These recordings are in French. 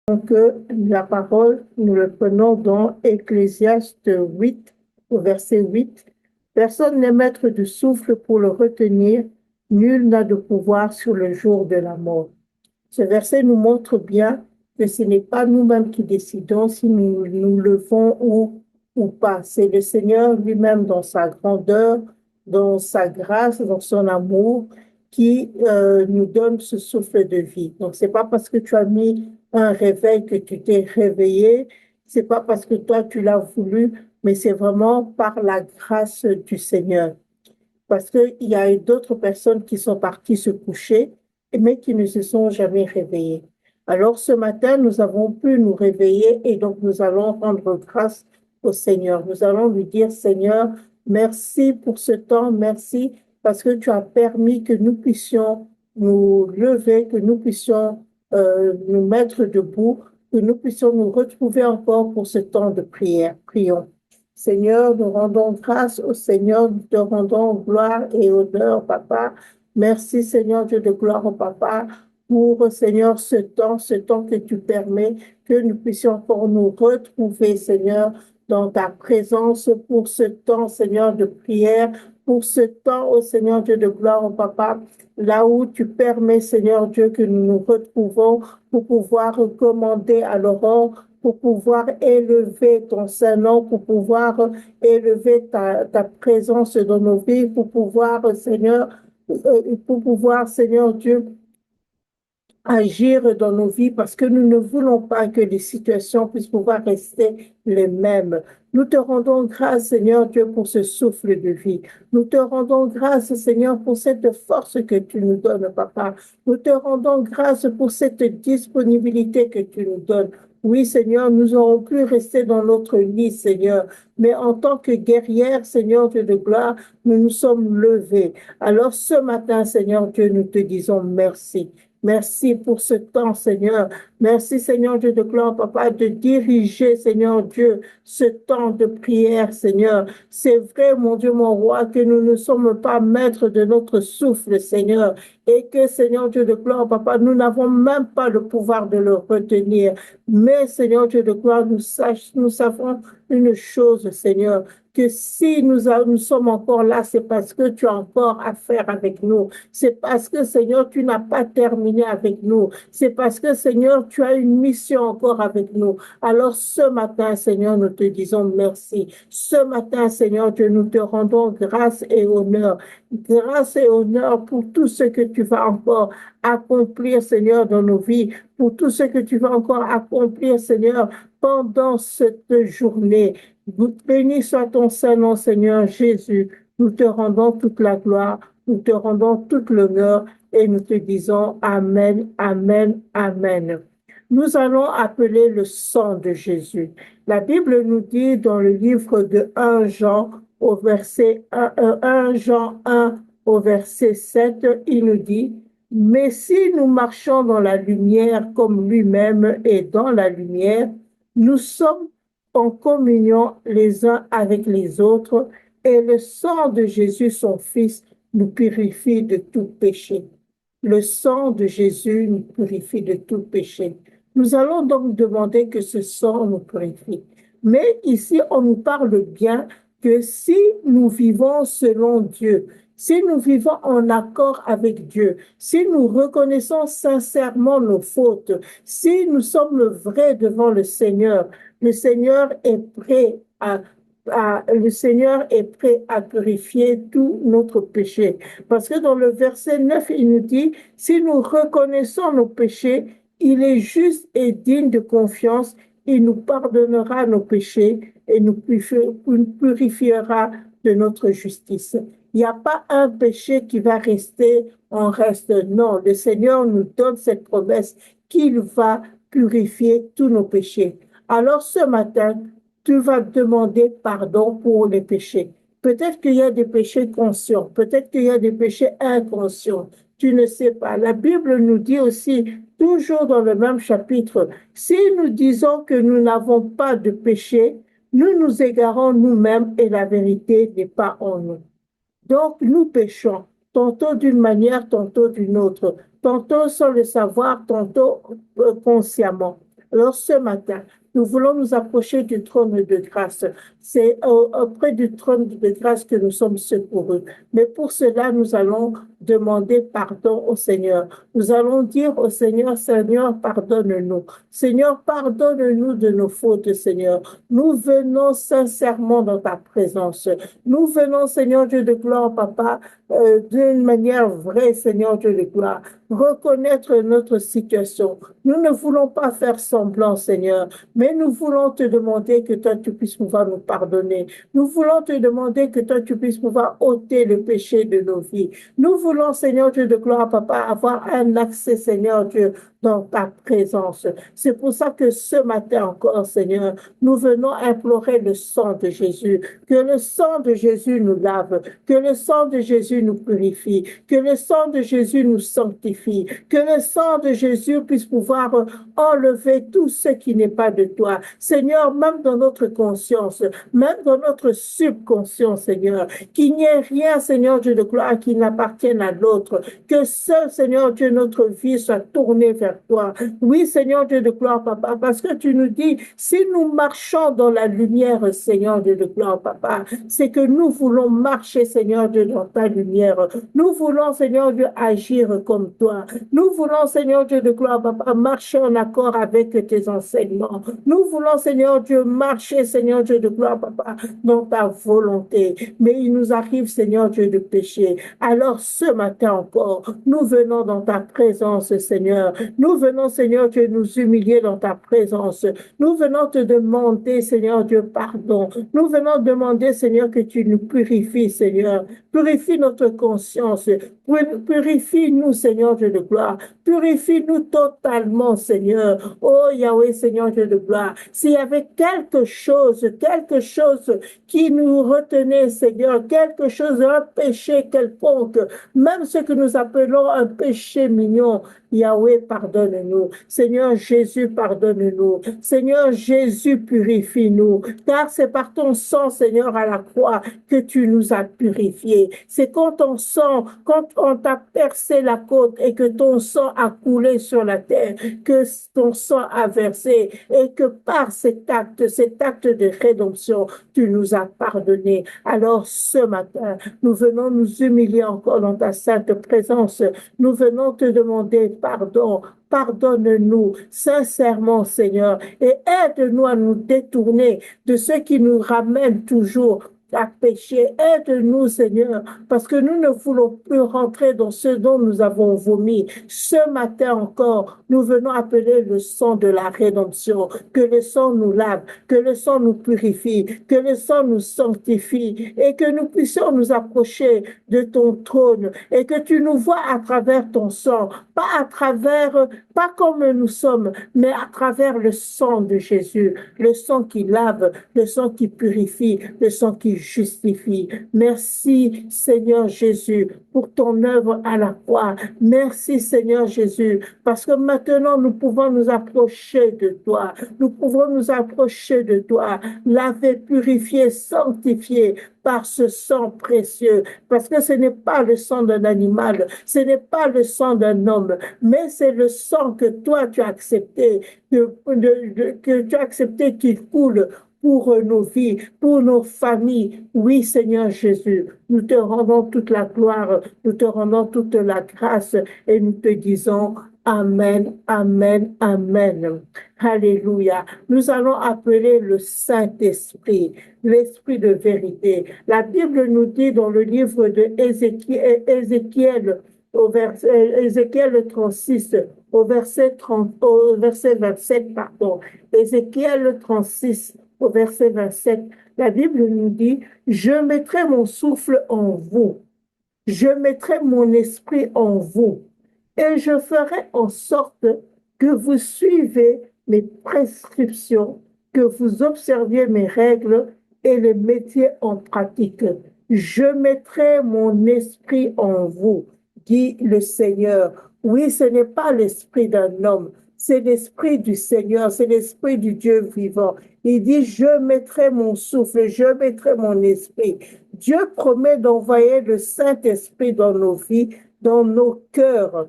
Donc, la parole, nous le prenons dans Ecclésiaste 8, au verset 8. Personne n'est maître du souffle pour le retenir, nul n'a de pouvoir sur le jour de la mort. Ce verset nous montre bien que ce n'est pas nous-mêmes qui décidons si nous nous levons ou pas. C'est le Seigneur lui-même dans sa grandeur, dans sa grâce, dans son amour, qui nous donne ce souffle de vie. Donc, c'est pas parce que tu as mis un réveil que tu t'es réveillé, c'est pas parce que toi tu l'as voulu, mais c'est vraiment par la grâce du Seigneur. Parce qu'il y a d'autres personnes qui sont parties se coucher, mais qui ne se sont jamais réveillées. Alors ce matin, nous avons pu nous réveiller et donc nous allons rendre grâce au Seigneur. Nous allons lui dire, Seigneur, merci pour ce temps, merci parce que tu as permis que nous puissions nous lever, que nous puissions nous mettre debout, que nous puissions nous retrouver encore pour ce temps de prière. Prions. Seigneur, nous rendons grâce au Seigneur, nous te rendons gloire et honneur, Papa. Merci, Seigneur Dieu de gloire, au Papa, pour, Seigneur, ce temps que tu permets, que nous puissions encore nous retrouver, Seigneur, dans ta présence, pour ce temps, Seigneur, de prière, pour ce temps, au Seigneur Dieu de gloire, au Papa, là où tu permets, Seigneur Dieu, que nous nous retrouvons pour pouvoir recommander à l'aurore, pour pouvoir élever ton Saint-Nom, pour pouvoir élever ta présence dans nos vies, pour pouvoir, Seigneur Dieu, agir dans nos vies parce que nous ne voulons pas que les situations puissent pouvoir rester les mêmes. Nous te rendons grâce, Seigneur Dieu, pour ce souffle de vie. Nous te rendons grâce, Seigneur, pour cette force que tu nous donnes, Papa. Nous te rendons grâce pour cette disponibilité que tu nous donnes. Oui, Seigneur, nous aurons pu rester dans notre lit, Seigneur, mais en tant que guerrière, Seigneur Dieu de gloire, nous nous sommes levés. Alors ce matin, Seigneur Dieu, nous te disons merci. Merci pour ce temps, Seigneur. Merci, Seigneur Dieu de gloire, Papa, de diriger, Seigneur Dieu, ce temps de prière, Seigneur. C'est vrai, mon Dieu, mon roi, que nous ne sommes pas maîtres de notre souffle, Seigneur, et que, Seigneur Dieu de gloire, Papa, nous n'avons même pas le pouvoir de le retenir. Mais, Seigneur Dieu de gloire, nous savons une chose, Seigneur, que si nous sommes encore là, c'est parce que tu as encore affaire avec nous. C'est parce que, Seigneur, tu n'as pas terminé avec nous. C'est parce que, Seigneur, tu as une mission encore avec nous. Alors ce matin, Seigneur, nous te disons merci. Ce matin, Seigneur Dieu, nous te rendons grâce et honneur. Grâce et honneur pour tout ce que tu vas encore accomplir, Seigneur, dans nos vies, pour tout ce que tu vas encore accomplir, Seigneur, pendant cette journée. Béni soit ton Saint-Nom, Seigneur Jésus. Nous te rendons toute la gloire, nous te rendons toute l'honneur et nous te disons Amen, Amen, Amen. Nous allons appeler le sang de Jésus. La Bible nous dit dans le livre de 1 Jean au verset 1 Jean 1 au verset 7, il nous dit, mais si nous marchons dans la lumière comme lui-même est dans la lumière, nous sommes en communion les uns avec les autres et le sang de Jésus, son Fils, nous purifie de tout péché. Le sang de Jésus nous purifie de tout péché. Nous allons donc demander que ce sang nous purifie. Mais ici, on nous parle bien que si nous vivons selon Dieu, si nous vivons en accord avec Dieu, si nous reconnaissons sincèrement nos fautes, si nous sommes vrais devant le Seigneur est prêt le Seigneur est prêt à purifier tout notre péché. Parce que dans le verset 9, il nous dit, si nous reconnaissons nos péchés, il est juste et digne de confiance, il nous pardonnera nos péchés et nous purifiera de notre justice. Il n'y a pas un péché qui va rester en reste. Non, le Seigneur nous donne cette promesse qu'il va purifier tous nos péchés. Alors ce matin, tu vas demander pardon pour les péchés. Peut-être qu'il y a des péchés conscients, peut-être qu'il y a des péchés inconscients. Tu ne sais pas. La Bible nous dit aussi, toujours dans le même chapitre, si nous disons que nous n'avons pas de péché, nous nous égarons nous-mêmes et la vérité n'est pas en nous. Donc, nous péchons, tantôt d'une manière, tantôt d'une autre, tantôt sans le savoir, tantôt consciemment. Alors ce matin, nous voulons nous approcher du trône de grâce. C'est auprès du trône de grâce que nous sommes secourus. Mais pour cela, nous allons demander pardon au Seigneur. Nous allons dire au Seigneur, Seigneur, pardonne-nous. Seigneur, pardonne-nous de nos fautes, Seigneur. Nous venons sincèrement dans ta présence. Nous venons, Seigneur Dieu de gloire, Papa, d'une manière vraie, Seigneur Dieu de gloire, reconnaître notre situation. Nous ne voulons pas faire semblant, Seigneur, mais nous voulons te demander que toi, tu puisses pouvoir nous pardonner. Nous voulons te demander que toi, tu puisses pouvoir ôter le péché de nos vies. Nous voulons, Seigneur Dieu de gloire, Papa, avoir un accès, Seigneur Dieu, dans ta présence. C'est pour ça que ce matin encore, Seigneur, nous venons implorer le sang de Jésus, que le sang de Jésus nous lave, que le sang de Jésus nous purifie, que le sang de Jésus nous sanctifie, que le sang de Jésus puisse pouvoir enlever tout ce qui n'est pas de toi. Seigneur, même dans notre conscience, même dans notre subconscient, Seigneur, qu'il n'y ait rien, Seigneur Dieu de gloire, qui n'appartienne à l'autre, que seul, Seigneur Dieu, notre vie soit tournée vers toi. Oui, Seigneur Dieu de gloire, Papa, parce que tu nous dis, si nous marchons dans la lumière, Seigneur Dieu de gloire, Papa, c'est que nous voulons marcher, Seigneur Dieu, dans ta lumière. Nous voulons, Seigneur Dieu, agir comme toi. Nous voulons, Seigneur Dieu de gloire, Papa, marcher en accord avec tes enseignements. Nous voulons, Seigneur Dieu, marcher, Seigneur Dieu de gloire, Papa, dans ta volonté. Mais il nous arrive, Seigneur Dieu, de pécher. Alors ce matin encore, nous venons dans ta présence, Seigneur. Nous venons, Seigneur Dieu, nous humilier dans ta présence. Nous venons te demander, Seigneur Dieu, pardon. Nous venons demander, Seigneur, que tu nous purifies, Seigneur. Purifie notre conscience. Purifie-nous, Seigneur Dieu de gloire. Purifie-nous totalement, Seigneur. Oh Yahweh, Seigneur Dieu de gloire. S'il y avait quelque chose qui nous retenait, Seigneur, quelque chose, un péché quelconque, même ce que nous appelons un péché mignon, Yahweh, pardonne-nous. Seigneur Jésus, pardonne-nous. Seigneur Jésus, purifie-nous. Car c'est par ton sang, Seigneur, à la croix que tu nous as purifiés. C'est quand ton sang, quand on t'a percé la côte et que ton sang a coulé sur la terre, que ton sang a versé et que par cet acte de rédemption, tu nous as pardonné. Alors ce matin, nous venons nous humilier encore dans ta sainte présence. Nous venons te demander pardon. Pardonne-nous sincèrement, Seigneur, et aide-nous à nous détourner de ce qui nous ramène toujours à pécher. Aide-nous, Seigneur, parce que nous ne voulons plus rentrer dans ce dont nous avons vomi. Ce matin encore, nous venons appeler le sang de la rédemption, que le sang nous lave, que le sang nous purifie, que le sang nous sanctifie et que nous puissions nous approcher de ton trône et que tu nous vois à travers ton sang, pas comme nous sommes, mais à travers le sang de Jésus, le sang qui lave, le sang qui purifie, le sang qui justifie. Merci, Seigneur Jésus, pour ton œuvre à la croix. Merci, Seigneur Jésus, parce que maintenant nous pouvons nous approcher de toi. Nous pouvons nous approcher de toi, laver, purifier, sanctifier par ce sang précieux, parce que ce n'est pas le sang d'un animal, ce n'est pas le sang d'un homme, mais c'est le sang que toi tu as accepté, que tu as accepté qu'il coule pour nos vies, pour nos familles. Oui, Seigneur Jésus, nous te rendons toute la gloire, nous te rendons toute la grâce et nous te disons Amen, Amen, Amen. Alléluia. Nous allons appeler le Saint-Esprit, l'Esprit de vérité. La Bible nous dit dans le livre de Ézéchiel, Ézéchiel 36, au verset 27, pardon. Ézéchiel 36, au verset 27, la Bible nous dit, je mettrai mon souffle en vous, je mettrai mon esprit en vous, et je ferai en sorte que vous suivez mes prescriptions, que vous observiez mes règles et les mettiez en pratique. Je mettrai mon esprit en vous, dit le Seigneur. Oui, ce n'est pas l'esprit d'un homme, c'est l'esprit du Seigneur, c'est l'esprit du Dieu vivant. Il dit, je mettrai mon souffle, je mettrai mon esprit. Dieu promet d'envoyer le Saint-Esprit dans nos vies, dans nos cœurs,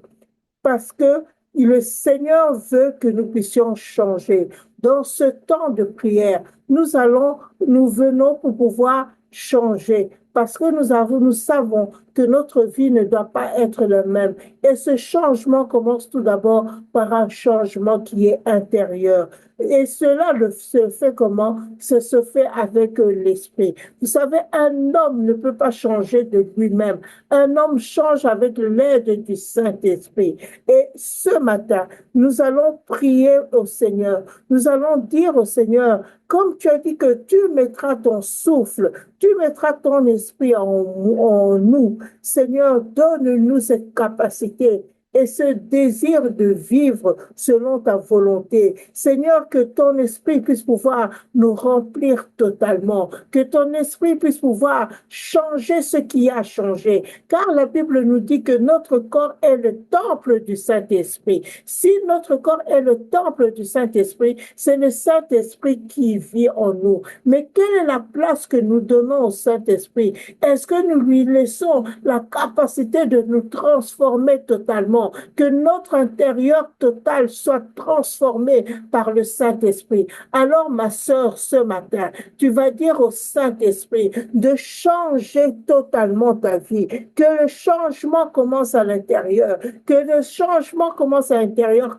parce que Le Seigneur veut que nous puissions changer. Dans ce temps de prière, nous venons pour pouvoir changer parce que nous savons que notre vie ne doit pas être la même. Et ce changement commence tout d'abord par un changement qui est intérieur. Et cela se fait comment? Ça se fait avec l'esprit. Vous savez, un homme ne peut pas changer de lui-même. Un homme change avec l'aide du Saint-Esprit. Et ce matin, nous allons prier au Seigneur. Nous allons dire au Seigneur, comme tu as dit que tu mettras ton souffle, tu mettras ton esprit en nous. Seigneur, donne-nous cette capacité et ce désir de vivre selon ta volonté. Seigneur, que ton esprit puisse pouvoir nous remplir totalement, que ton esprit puisse pouvoir changer ce qui a changé, car la Bible nous dit que notre corps est le temple du Saint-Esprit. Si notre corps est le temple du Saint-Esprit, c'est le Saint-Esprit qui vit en nous. Mais quelle est la place que nous donnons au Saint-Esprit? Est-ce que nous lui laissons la capacité de nous transformer totalement? Que notre intérieur total soit transformé par le Saint-Esprit. Alors, ma sœur, ce matin, tu vas dire au Saint-Esprit de changer totalement ta vie, que le changement commence à l'intérieur, que le changement commence à l'intérieur.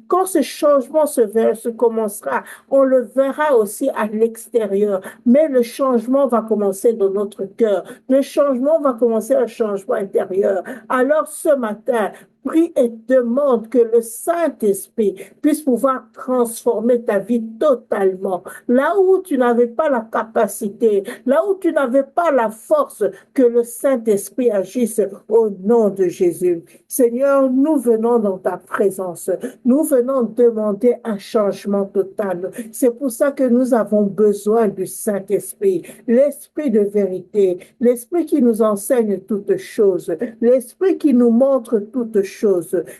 Quand ce changement se commencera, on le verra aussi à l'extérieur, mais le changement va commencer dans notre cœur. Le changement va commencer un changement intérieur. Alors, ce matin, prie et demande que le Saint-Esprit puisse pouvoir transformer ta vie totalement. Là où tu n'avais pas la capacité, là où tu n'avais pas la force, que le Saint-Esprit agisse au nom de Jésus. Seigneur, nous venons dans ta présence. Nous venons demander un changement total. C'est pour ça que nous avons besoin du Saint-Esprit, l'Esprit de vérité, l'Esprit qui nous enseigne toutes choses, l'Esprit qui nous montre toutes choses.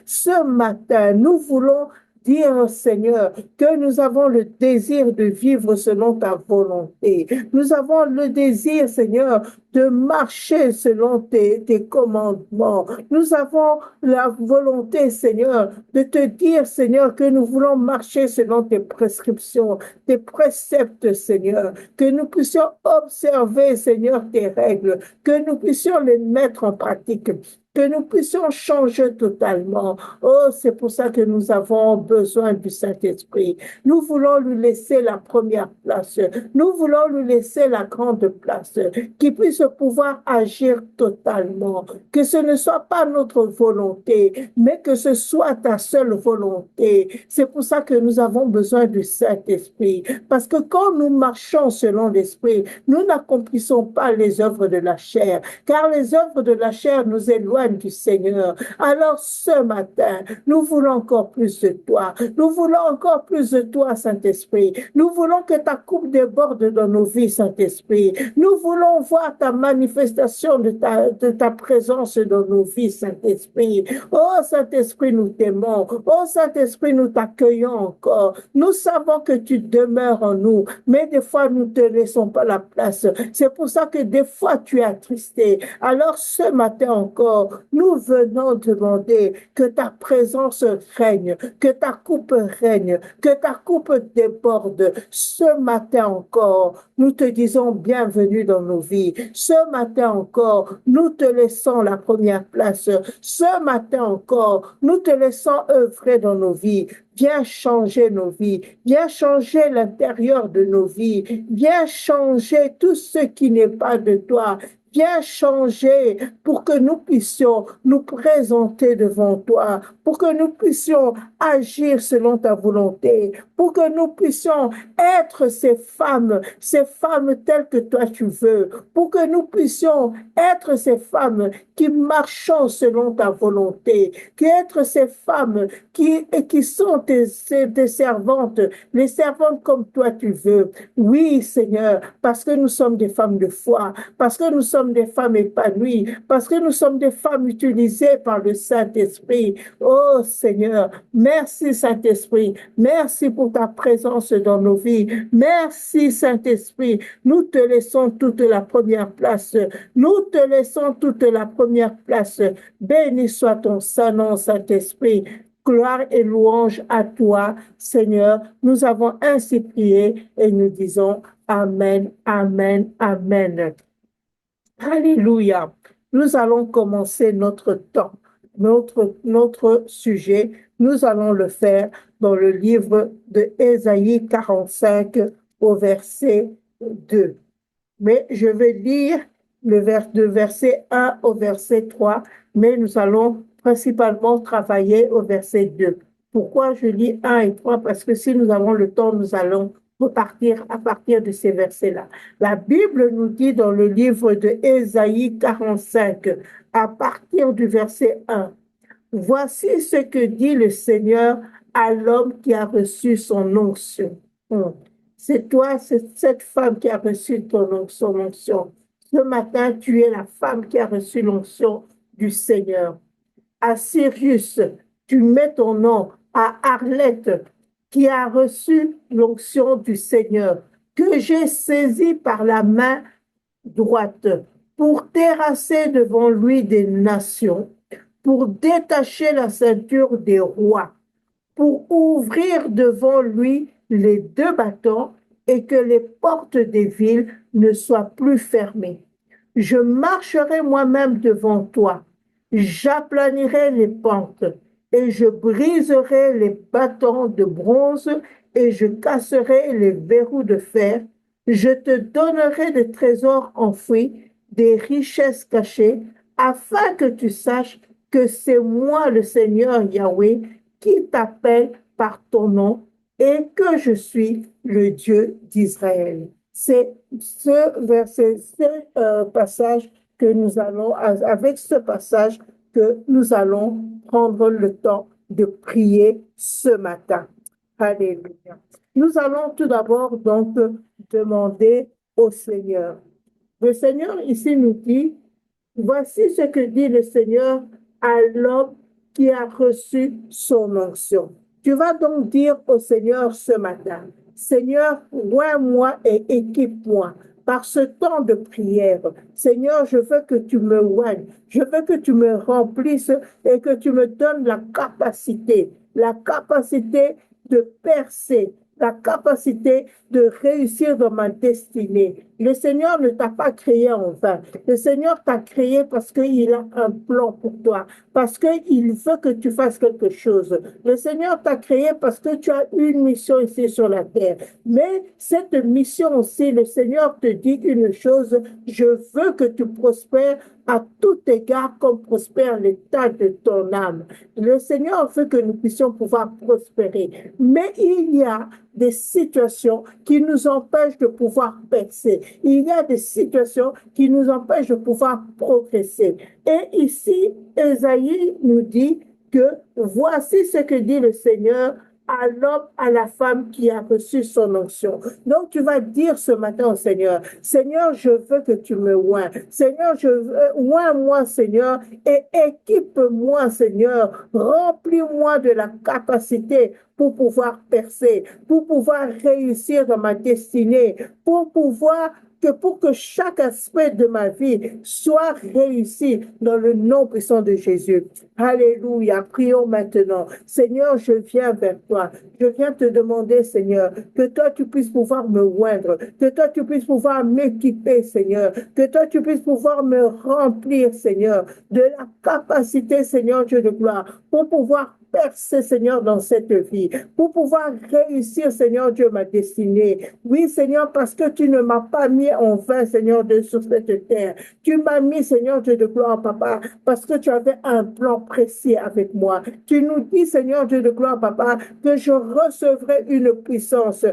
Ce matin, nous voulons dire au Seigneur que nous avons le désir de vivre selon ta volonté. Nous avons le désir, Seigneur, de marcher selon tes commandements. Nous avons la volonté, Seigneur, de te dire, Seigneur, que nous voulons marcher selon tes prescriptions, tes préceptes, Seigneur, que nous puissions observer, Seigneur, tes règles, que nous puissions les mettre en pratique, que nous puissions changer totalement. Oh, c'est pour ça que nous avons besoin du Saint-Esprit. Nous voulons lui laisser la première place. Nous voulons lui laisser la grande place, qui puisse pouvoir agir totalement. Que ce ne soit pas notre volonté, mais que ce soit ta seule volonté. C'est pour ça que nous avons besoin du Saint-Esprit. Parce que quand nous marchons selon l'Esprit, nous n'accomplissons pas les œuvres de la chair, car les œuvres de la chair nous éloignent du Seigneur. Alors ce matin, nous voulons encore plus de toi. Nous voulons encore plus de toi, Saint-Esprit. Nous voulons que ta coupe déborde dans nos vies, Saint-Esprit. Nous voulons voir ta manifestation de ta présence dans nos vies, Saint-Esprit. Oh Saint-Esprit, nous t'aimons. Oh Saint-Esprit, nous t'accueillons encore. Nous savons que tu demeures en nous, mais des fois, nous ne te laissons pas la place. C'est pour ça que des fois, tu es attristé. Alors ce matin encore, nous venons demander que ta présence règne, que ta coupe règne, que ta coupe déborde. Ce matin encore, nous te disons bienvenue dans nos vies. Ce matin encore, nous te laissons la première place. Ce matin encore, nous te laissons œuvrer dans nos vies. Viens changer nos vies, viens changer l'intérieur de nos vies, viens changer tout ce qui n'est pas de toi. Viens changer pour que nous puissions nous présenter devant toi, pour que nous puissions agir selon ta volonté, pour que nous puissions être ces femmes telles que toi tu veux, pour que nous puissions être ces femmes qui marchons selon ta volonté, qui être ces femmes qui sont tes servantes, les servantes comme toi tu veux. Oui, Seigneur, parce que nous sommes des femmes de foi, parce que nous sommes des femmes épanouies, parce que nous sommes des femmes utilisées par le Saint-Esprit. Oh Seigneur, merci Saint-Esprit, merci pour ta présence dans nos vies. Merci Saint-Esprit, nous te laissons toute la première place. Nous te laissons toute la première place. Béni soit ton Saint-Nom, Saint-Esprit. Gloire et louange à toi, Seigneur. Nous avons ainsi prié et nous disons Amen, Amen, Amen. Alléluia. Nous allons commencer notre temps, notre sujet. Nous allons le faire dans le livre de Ésaïe 45 au verset 2. Mais je vais lire de verset 1 au verset 3, mais nous allons principalement travailler au verset 2. Pourquoi je lis 1 et 3? Parce que si nous avons le temps, nous allons repartir à partir de ces versets-là. La Bible nous dit dans le livre de Ésaïe 45, à partir du verset 1, voici ce que dit le Seigneur à l'homme qui a reçu son onction. C'est toi, c'est cette femme qui a reçu son onction. Ce matin, tu es la femme qui a reçu l'onction du Seigneur. À Sirius, tu mets ton nom. À Arlette, qui a reçu l'onction du Seigneur, que j'ai saisi par la main droite pour terrasser devant lui des nations, pour détacher la ceinture des rois, pour ouvrir devant lui les deux battants et que les portes des villes ne soient plus fermées. Je marcherai moi-même devant toi, j'aplanirai les pentes et je briserai les bâtons de bronze et je casserai les verrous de fer. Je te donnerai des trésors enfouis, des richesses cachées, afin que tu saches que c'est moi le Seigneur Yahweh qui t'appelle par ton nom et que je suis le Dieu d'Israël. C'est ce verset, ce passage que nous allons, avec ce passage que nous allons prendre le temps de prier ce matin. Alléluia. Nous allons tout d'abord donc demander au Seigneur. Le Seigneur ici nous dit, voici ce que dit le Seigneur à l'homme qui a reçu son onction. Tu vas donc dire au Seigneur ce matin, Seigneur, oins-moi et équipe-moi par ce temps de prière. Seigneur, je veux que tu me oignes, je veux que tu me remplisses et que tu me donnes la capacité de percer, la capacité de réussir dans ma destinée. Le Seigneur ne t'a pas créé en vain. Le Seigneur t'a créé parce qu'il a un plan pour toi, parce qu'il veut que tu fasses quelque chose. Le Seigneur t'a créé parce que tu as une mission ici sur la terre. Mais cette mission aussi, le Seigneur te dit une chose, je veux que tu prospères à tout égard comme prospère l'état de ton âme. Le Seigneur veut que nous puissions pouvoir prospérer. Mais il y a des situations qui nous empêchent de pouvoir percer. Il y a des situations qui nous empêchent de pouvoir progresser. Et ici, Ésaïe nous dit que voici ce que dit le Seigneur à l'homme, à la femme qui a reçu son onction. Donc, tu vas dire ce matin au Seigneur, Seigneur, je veux que tu me oins. Seigneur, je veux, oins-moi, Seigneur, et équipe-moi, Seigneur. Remplis-moi de la capacité pour pouvoir percer, pour pouvoir réussir dans ma destinée, pour que chaque aspect de ma vie soit réussi dans le nom puissant de Jésus. Alléluia. Prions maintenant. Seigneur, je viens vers toi. Je viens te demander, Seigneur, que toi, tu puisses pouvoir me oindre, que toi, tu puisses pouvoir m'équiper, Seigneur, que toi, tu puisses pouvoir me remplir, Seigneur, de la capacité, Seigneur Dieu de gloire, pour pouvoir percer, Seigneur, dans cette vie, pour pouvoir réussir, Seigneur Dieu, ma destinée. Oui, Seigneur, parce que tu ne m'as pas mis en vain, Seigneur Dieu, sur cette terre. Tu m'as mis, Seigneur Dieu de gloire, Papa, parce que tu avais un plan précis avec moi. Tu nous dis, Seigneur Dieu de gloire, Papa, que je recevrai une puissance,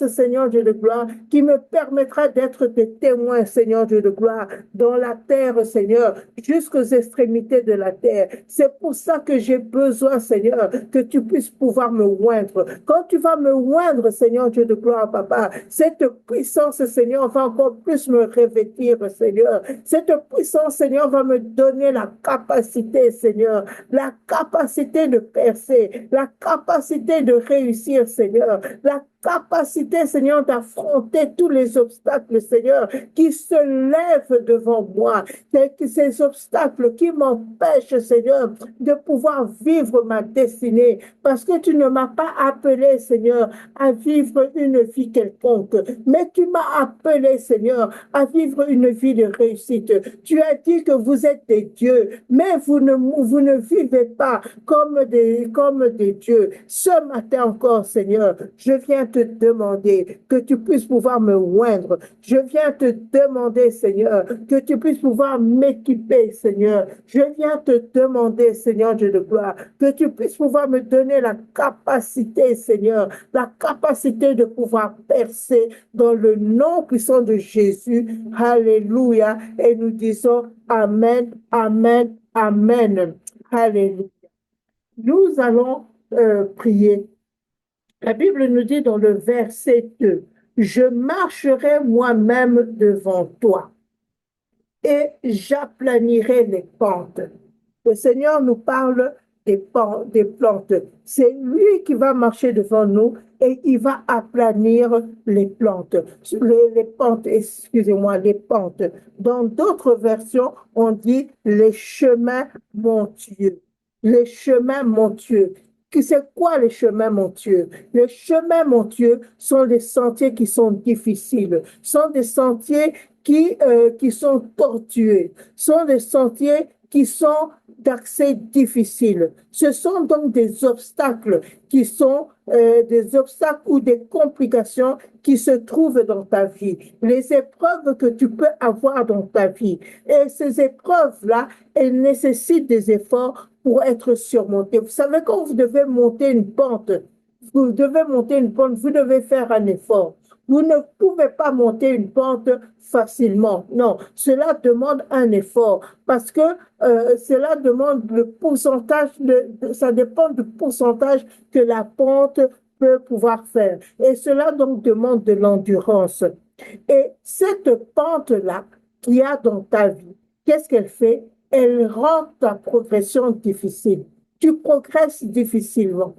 Seigneur Dieu de gloire, qui me permettra d'être tes témoins, Seigneur Dieu de gloire, dans la terre, Seigneur, jusqu'aux extrémités de la terre. C'est pour ça que j'ai besoin, Seigneur, que tu puisses pouvoir me oindre. Quand tu vas me oindre, Seigneur Dieu de gloire, Papa, cette puissance, Seigneur, va encore plus me revêtir, Seigneur. Cette puissance, Seigneur, va me donner la capacité, Seigneur, la capacité de percer, la capacité de réussir, Seigneur, la capacité, Seigneur, d'affronter tous les obstacles, Seigneur, qui se lèvent devant moi. Ces obstacles qui m'empêchent, Seigneur, de pouvoir vivre ma destinée. Parce que tu ne m'as pas appelé, Seigneur, à vivre une vie quelconque, mais tu m'as appelé, Seigneur, à vivre une vie de réussite. Tu as dit que vous êtes des dieux, mais vous ne vivez pas comme des dieux. Ce matin encore, Seigneur, je viens te demander que tu puisses pouvoir me oindre. Je viens te demander, Seigneur, que tu puisses pouvoir m'équiper, Seigneur. Je viens te demander, Seigneur Dieu de gloire, que tu puisses pouvoir me donner la capacité, Seigneur, la capacité de pouvoir percer dans le nom puissant de Jésus. Alléluia. Et nous disons Amen, Amen, Amen. Alléluia. Nous allons prier. La Bible nous dit dans le verset 2, je marcherai moi-même devant toi et j'aplanirai les pentes. Le Seigneur nous parle des plantes. C'est lui qui va marcher devant nous et il va aplanir les plantes. Les pentes, excusez-moi, les pentes. Dans d'autres versions, on dit les chemins montueux. Les chemins montueux. C'est quoi les chemins montueux? Les chemins montueux sont des sentiers qui sont difficiles, sont des sentiers qui sont tortueux, sont des sentiers qui sont d'accès difficile. Ce sont donc des obstacles qui sont des obstacles ou des complications qui se trouvent dans ta vie, les épreuves que tu peux avoir dans ta vie. Et ces épreuves-là, elles nécessitent des efforts pour être surmontées. Vous savez, quand vous devez monter une pente, vous devez faire un effort. Vous ne pouvez pas monter une pente facilement. Non, cela demande un effort parce que cela demande le pourcentage, ça dépend du pourcentage que la pente peut pouvoir faire. Et cela donc demande de l'endurance. Et cette pente-là qu'il y a dans ta vie, qu'est-ce qu'elle fait? Elle rend ta progression difficile. Tu progresses difficilement.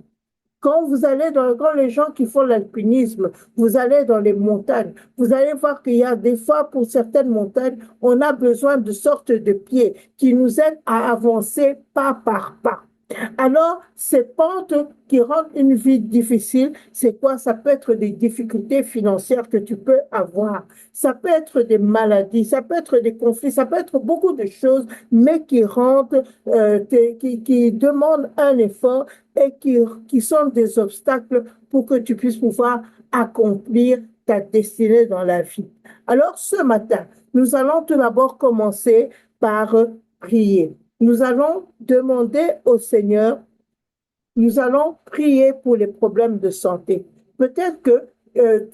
Quand les gens qui font l'alpinisme, vous allez dans les montagnes, vous allez voir qu'il y a des fois, pour certaines montagnes, on a besoin de sortes de pieds qui nous aident à avancer pas par pas. Alors, ces pentes qui rendent une vie difficile, c'est quoi? Ça peut être des difficultés financières que tu peux avoir. Ça peut être des maladies, ça peut être des conflits, ça peut être beaucoup de choses, mais qui demandent un effort et qui sont des obstacles pour que tu puisses pouvoir accomplir ta destinée dans la vie. Alors, ce matin, nous allons tout d'abord commencer par prier. Nous allons demander au Seigneur, nous allons prier pour les problèmes de santé. Peut-être que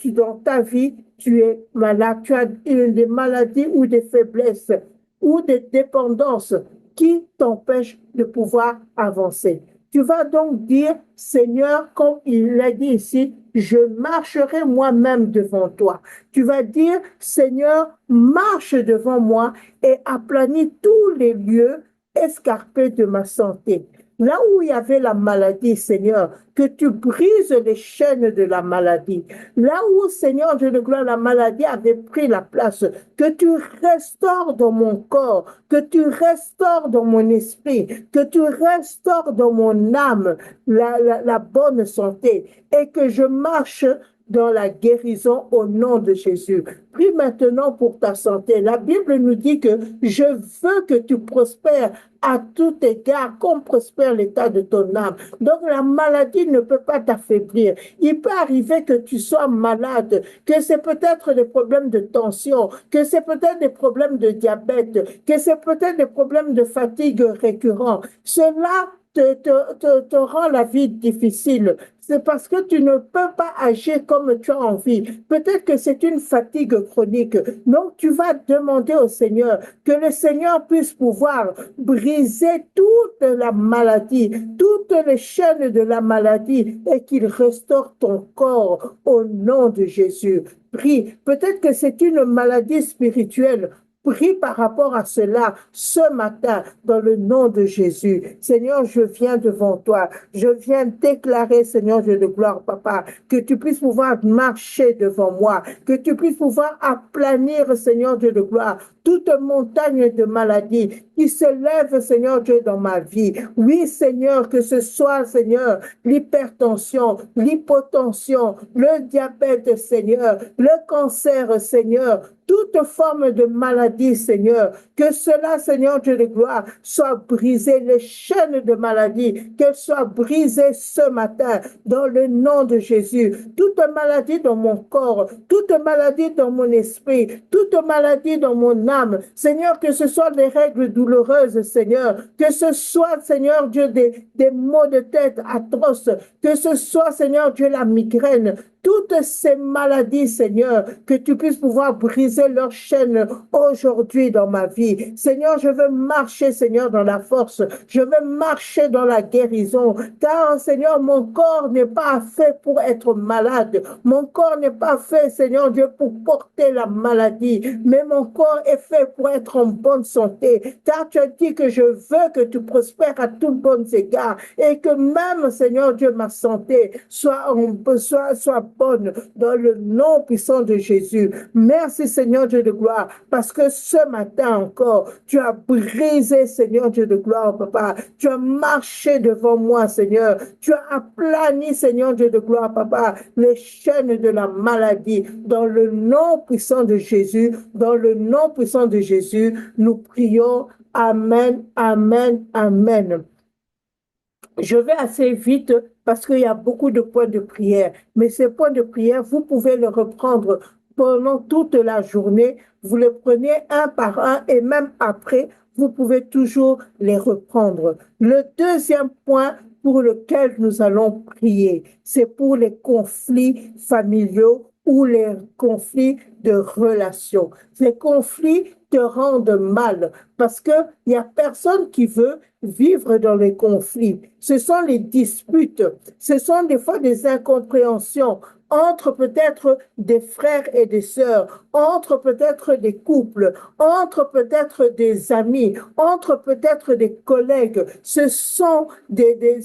dans ta vie, tu es malade, tu as des maladies ou des faiblesses ou des dépendances qui t'empêchent de pouvoir avancer. Tu vas donc dire, Seigneur, comme il l'a dit ici, je marcherai moi-même devant toi. Tu vas dire, Seigneur, marche devant moi et aplanis tous les lieux escarpé de ma santé. Là où il y avait la maladie, Seigneur, que tu brises les chaînes de la maladie. Là où, Seigneur, Dieu de gloire, la maladie avait pris la place, que tu restaures dans mon corps, que tu restaures dans mon esprit, que tu restaures dans mon âme la bonne santé et que je marche dans la guérison au nom de Jésus. Prie maintenant pour ta santé. La Bible nous dit que je veux que tu prospères à tout égard, comme prospère l'état de ton âme. Donc la maladie ne peut pas t'affaiblir. Il peut arriver que tu sois malade, que c'est peut-être des problèmes de tension, que c'est peut-être des problèmes de diabète, que c'est peut-être des problèmes de fatigue récurrents. Cela te rend la vie difficile. C'est parce que tu ne peux pas agir comme tu as envie. Peut-être que c'est une fatigue chronique. Donc, tu vas demander au Seigneur que le Seigneur puisse pouvoir briser toute la maladie, toutes les chaînes de la maladie et qu'il restaure ton corps au nom de Jésus. Prie. Peut-être que c'est une maladie spirituelle. prie par rapport à cela ce matin dans le nom de Jésus. Seigneur, je viens devant toi. Je viens déclarer, Seigneur Dieu de gloire, Papa, que tu puisses pouvoir marcher devant moi, que tu puisses pouvoir aplanir, Seigneur Dieu de gloire, toute montagne de maladie qui se lève, Seigneur Dieu, dans ma vie. Oui, Seigneur, que ce soit, Seigneur, l'hypertension, l'hypotension, le diabète, Seigneur, le cancer, Seigneur, toute forme de maladie, Seigneur, que cela, Seigneur Dieu de gloire, soit brisé, les chaînes de maladie, qu'elles soient brisées ce matin, dans le nom de Jésus. Toute maladie dans mon corps, toute maladie dans mon esprit, toute maladie dans mon âme, Seigneur, que ce soit des règles douloureuses, Seigneur, que ce soit, Seigneur Dieu, des maux de tête atroces, que ce soit, Seigneur Dieu, la migraine, toutes ces maladies, Seigneur, que tu puisses pouvoir briser leurs chaînes aujourd'hui dans ma vie. Seigneur, je veux marcher, Seigneur, dans la force. Je veux marcher dans la guérison. Car, Seigneur, mon corps n'est pas fait pour être malade. Mon corps n'est pas fait, Seigneur Dieu, pour porter la maladie. Mais mon corps est fait pour être en bonne santé. Car tu as dit que je veux que tu prospères à tous bons égards. Et que même, Seigneur Dieu, ma santé soit bonne dans le nom puissant de Jésus. Merci Seigneur Dieu de gloire, parce que ce matin encore, tu as brisé, Seigneur Dieu de gloire, Papa. Tu as marché devant moi, Seigneur. Tu as aplani, Seigneur Dieu de gloire, Papa, les chaînes de la maladie. Dans le nom puissant de Jésus, dans le nom puissant de Jésus, nous prions. Amen, amen, amen. Je vais assez vite parce qu'il y a beaucoup de points de prière. Mais ces points de prière, vous pouvez les reprendre pendant toute la journée. Vous les prenez un par un et même après, vous pouvez toujours les reprendre. Le deuxième point pour lequel nous allons prier, c'est pour les conflits familiaux ou les conflits de relations. Ces conflits te rendent mal parce qu'il n'y a personne qui veut vivre dans les conflits. Ce sont les disputes, ce sont des fois des incompréhensions entre peut-être des frères et des sœurs, entre peut-être des couples, entre peut-être des amis, entre peut-être des collègues. Ce sont des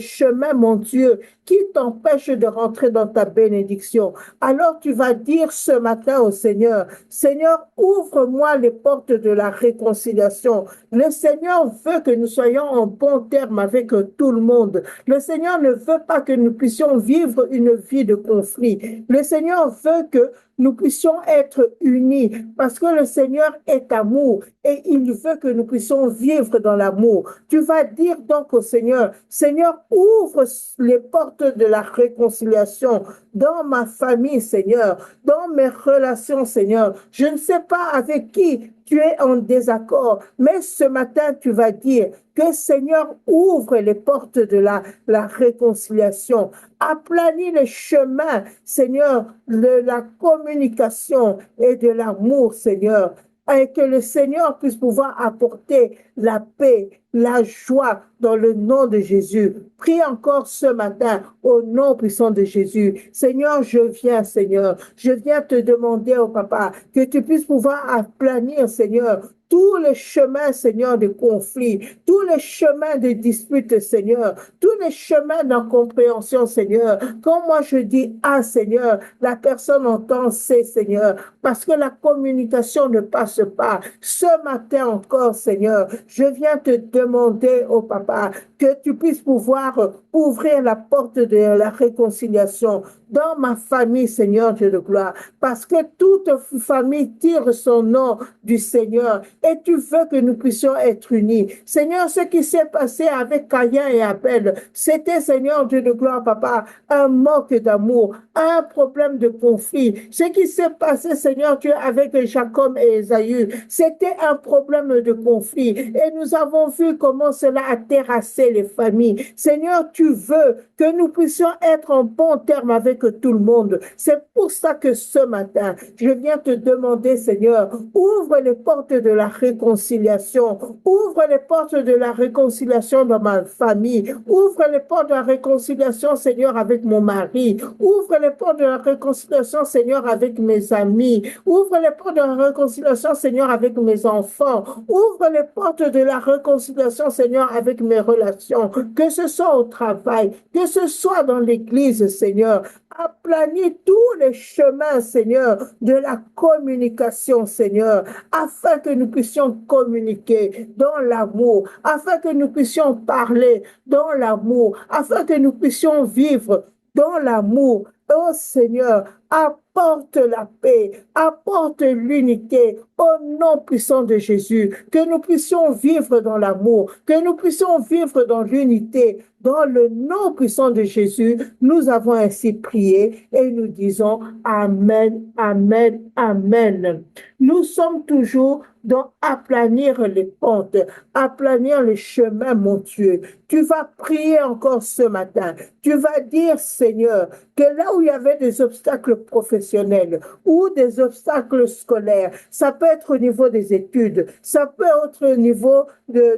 chemins, mon Dieu, qui t'empêchent de rentrer dans ta bénédiction. Alors tu vas dire ce matin au Seigneur, Seigneur, ouvre-moi les portes de la réconciliation. Le Seigneur veut que nous soyons en bon terme avec tout le monde. Le Seigneur ne veut pas que nous puissions vivre une vie de conflit. Le Seigneur veut que nous puissions être unis parce que le Seigneur est amour et il veut que nous puissions vivre dans l'amour. Tu vas dire donc au Seigneur, Seigneur, ouvre les portes de la réconciliation dans ma famille, Seigneur, dans mes relations, Seigneur. Je ne sais pas avec qui tu es en désaccord, mais ce matin, tu vas dire que Seigneur ouvre les portes de la réconciliation, aplani les chemins, Seigneur, de la communication et de l'amour, Seigneur, et que le Seigneur puisse pouvoir apporter la paix, la joie dans le nom de Jésus. Prie encore ce matin au nom puissant de Jésus. Seigneur, je viens, Seigneur. Je viens te demander, oh Papa, que tu puisses pouvoir aplanir, Seigneur, tous les chemins, Seigneur, de conflits, tous les chemins de disputes, Seigneur, tous les chemins d'incompréhension, Seigneur. Quand moi je dis A, Seigneur, la personne entend C, Seigneur, parce que la communication ne passe pas. Ce matin encore, Seigneur, je viens te demander, oh Papa, que tu puisses pouvoir ouvrir la porte de la réconciliation dans ma famille, Seigneur Dieu de gloire, parce que toute famille tire son nom du Seigneur et tu veux que nous puissions être unis. Seigneur, ce qui s'est passé avec Caïn et Abel, c'était, Seigneur Dieu de gloire, Papa, un manque d'amour, un problème de conflit. Ce qui s'est passé, Seigneur Dieu, avec Jacob et Ésaü, c'était un problème de conflit et nous avons vu comment cela a terrassé réconcilier les familles. Seigneur, tu veux que nous puissions être en bon terme avec tout le monde. C'est pour ça que ce matin, je viens te demander, Seigneur, ouvre les portes de la réconciliation. Ouvre les portes de la réconciliation dans ma famille. Ouvre les portes de la réconciliation, Seigneur, avec mon mari. Ouvre les portes de la réconciliation, Seigneur, avec mes amis. Ouvre les portes de la réconciliation, Seigneur, avec mes enfants. Ouvre les portes de la réconciliation, Seigneur, avec mes relations. Que ce soit au travail, que ce soit dans l'église, Seigneur. Aplanis tous les chemins, Seigneur, de la communication, Seigneur, afin que nous puissions communiquer dans l'amour, afin que nous puissions parler dans l'amour, afin que nous puissions vivre dans l'amour. Oh Seigneur, apporte la paix, apporte l'unité au nom puissant de Jésus, que nous puissions vivre dans l'amour, que nous puissions vivre dans l'unité, dans le nom puissant de Jésus. Nous avons ainsi prié et nous disons Amen, Amen, Amen. Nous sommes toujours dans aplanir les pentes, aplanir les chemins montueux. Tu vas prier encore ce matin. Tu vas dire, Seigneur, que là où il y avait des obstacles professionnels ou des obstacles scolaires, ça peut être au niveau des études, ça peut être au niveau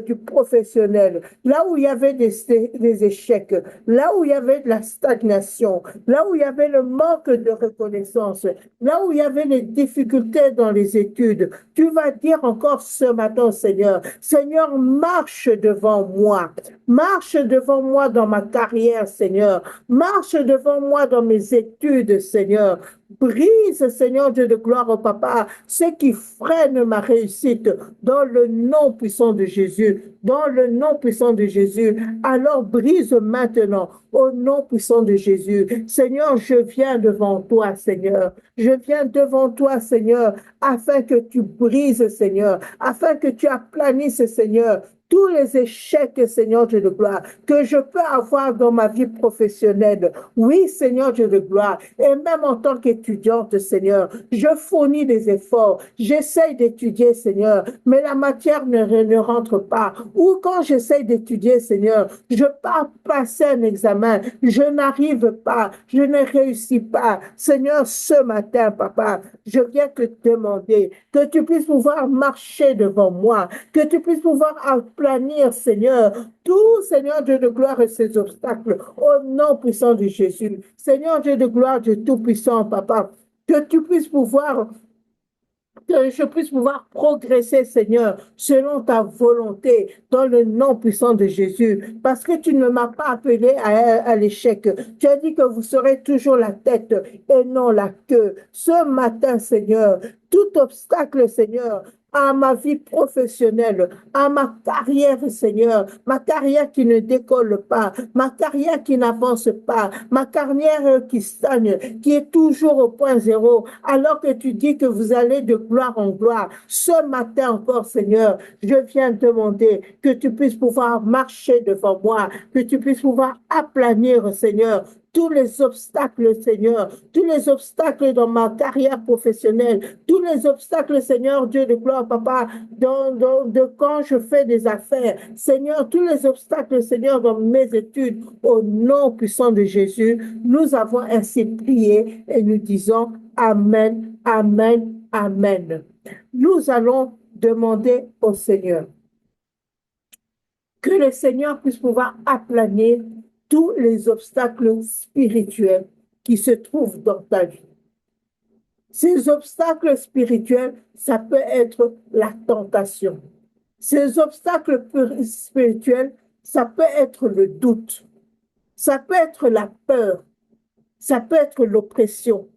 du professionnel, là où il y avait des échecs, là où il y avait de la stagnation, là où il y avait le manque de reconnaissance, là où il y avait les difficultés dans les études, tu vas dire encore ce matin, Seigneur, Seigneur, marche devant moi dans ma carrière, Seigneur, marche devant moi dans mes études, Seigneur. Brise, Seigneur Dieu de gloire, au Papa, ce qui freine ma réussite dans le nom puissant de Jésus, dans le nom puissant de Jésus. Alors brise maintenant au nom puissant de Jésus. Seigneur, je viens devant toi, Seigneur. Je viens devant toi, Seigneur, afin que tu brises, Seigneur, afin que tu aplanisses, Seigneur, tous les échecs, Seigneur Dieu de gloire, que je peux avoir dans ma vie professionnelle. Oui, Seigneur Dieu de gloire, et même en tant qu'étudiante, Seigneur, je fournis des efforts, j'essaye d'étudier, Seigneur, mais la matière ne rentre pas. Ou quand j'essaye d'étudier, Seigneur, je pars passer un examen, je n'arrive pas, je ne réussis pas. Seigneur, ce matin, Papa, je viens te demander que tu puisses pouvoir marcher devant moi, que tu puisses pouvoir planir, Seigneur, tout, Seigneur Dieu de gloire et ses obstacles, au nom puissant de Jésus. Seigneur Dieu de gloire, Dieu tout-puissant, Papa, que tu puisses pouvoir que je puisse pouvoir progresser, Seigneur, selon ta volonté, dans le nom puissant de Jésus, parce que tu ne m'as pas appelé à l'échec. Tu as dit que vous serez toujours la tête et non la queue. Ce matin, Seigneur, tout obstacle, Seigneur, à ma vie professionnelle, à ma carrière, Seigneur, ma carrière qui ne décolle pas, ma carrière qui n'avance pas, ma carrière qui stagne, qui est toujours au point zéro, alors que tu dis que vous allez de gloire en gloire. Ce matin encore, Seigneur, je viens demander que tu puisses pouvoir marcher devant moi, que tu puisses pouvoir aplanir, Seigneur, tous les obstacles, Seigneur, tous les obstacles dans ma carrière professionnelle, tous les obstacles, Seigneur, Dieu de gloire, Papa, de quand je fais des affaires, Seigneur, tous les obstacles, Seigneur, dans mes études, au nom puissant de Jésus, nous avons ainsi prié et nous disons Amen, Amen, Amen. Nous allons demander au Seigneur que le Seigneur puisse pouvoir aplanir tous les obstacles spirituels qui se trouvent dans ta vie. Ces obstacles spirituels, ça peut être la tentation. Ces obstacles spirituels, ça peut être le doute. Ça peut être la peur. Ça peut être l'oppression.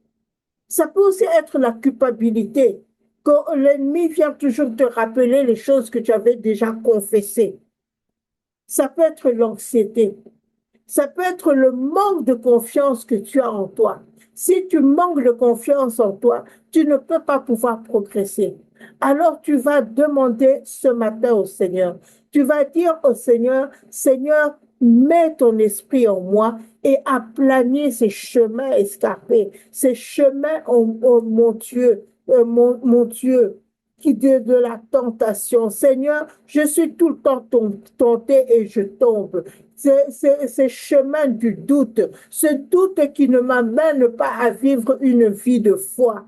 Ça peut aussi être la culpabilité. Quand l'ennemi vient toujours te rappeler les choses que tu avais déjà confessées. Ça peut être l'anxiété. Ça peut être le manque de confiance que tu as en toi. Si tu manques de confiance en toi, tu ne peux pas pouvoir progresser. Alors tu vas demander ce matin au Seigneur. Tu vas dire au Seigneur, Seigneur, mets ton esprit en moi et aplanis ces chemins escarpés, ces chemins montueux, montueux. de la tentation. Seigneur, je suis tout le temps tenté et je tombe. Ces chemins du doute, ce doute qui ne m'amène pas à vivre une vie de foi.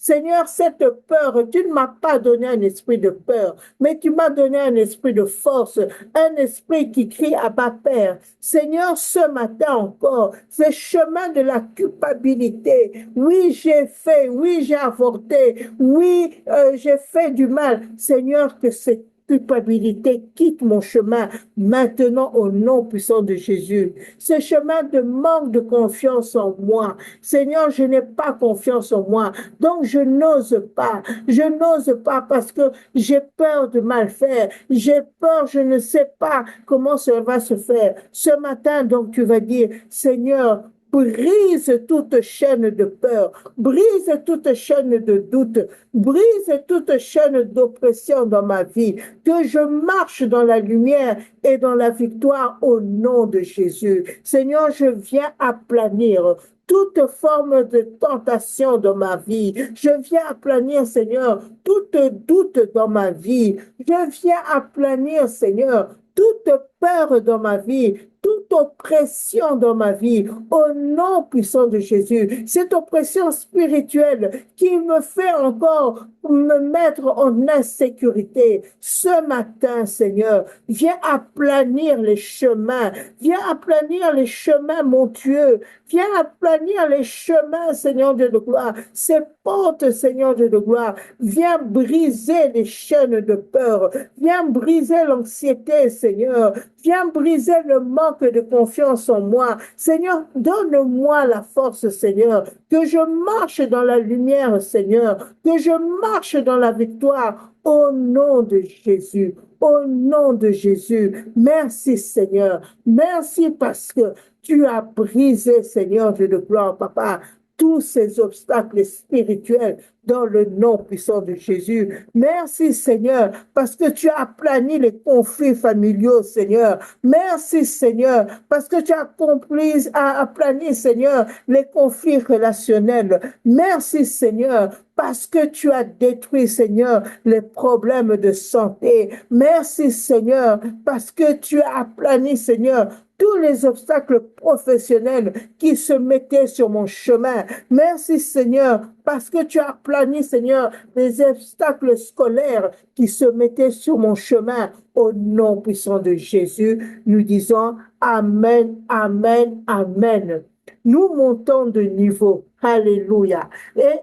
Seigneur, cette peur, tu ne m'as pas donné un esprit de peur, mais tu m'as donné un esprit de force, un esprit qui crie à ma Père. Seigneur, ce matin encore, ces chemins de la culpabilité, oui, j'ai fait, oui, j'ai avorté, oui, j'ai fait du mal. Seigneur, que cette culpabilité quitte mon chemin maintenant au nom puissant de Jésus. Ce chemin de manque de confiance en moi. Seigneur, je n'ai pas confiance en moi. Donc, je n'ose pas. Je n'ose pas parce que j'ai peur de mal faire. J'ai peur, je ne sais pas comment ça va se faire. Ce matin, donc, tu vas dire, Seigneur, brise toute chaîne de peur, brise toute chaîne de doute, brise toute chaîne d'oppression dans ma vie, que je marche dans la lumière et dans la victoire au nom de Jésus. Seigneur, je viens aplanir toute forme de tentation dans ma vie. Je viens aplanir, Seigneur, toute doute dans ma vie. Je viens aplanir, Seigneur, toute peur dans ma vie, toute oppression dans ma vie, au nom puissant de Jésus. Cette oppression spirituelle qui me fait encore me mettre en insécurité. Ce matin, Seigneur, viens aplanir les chemins, viens aplanir les chemins montueux, viens aplanir les chemins, Seigneur Dieu de gloire, ces portes, Seigneur Dieu de gloire, viens briser les chaînes de peur, viens briser l'anxiété, Seigneur, viens briser le manque de confiance en moi. Seigneur, donne-moi la force, Seigneur, que je marche dans la lumière, Seigneur, que je marche dans la victoire au nom de Jésus. Au nom de Jésus, merci Seigneur. Merci parce que tu as brisé, Seigneur Dieu de gloire, Papa, tous ces obstacles spirituels dans le nom puissant de Jésus. Merci Seigneur, parce que tu as aplani les conflits familiaux, Seigneur. Merci Seigneur, parce que tu as aplani, Seigneur, les conflits relationnels. Merci Seigneur, parce que tu as détruit, Seigneur, les problèmes de santé. Merci Seigneur, parce que tu as aplani, Seigneur, tous les obstacles professionnels qui se mettaient sur mon chemin. Merci Seigneur, parce que tu as aplani, Seigneur, les obstacles scolaires qui se mettaient sur mon chemin. Au nom puissant de Jésus, nous disons Amen, Amen, Amen. Nous montons de niveau. Alléluia. Et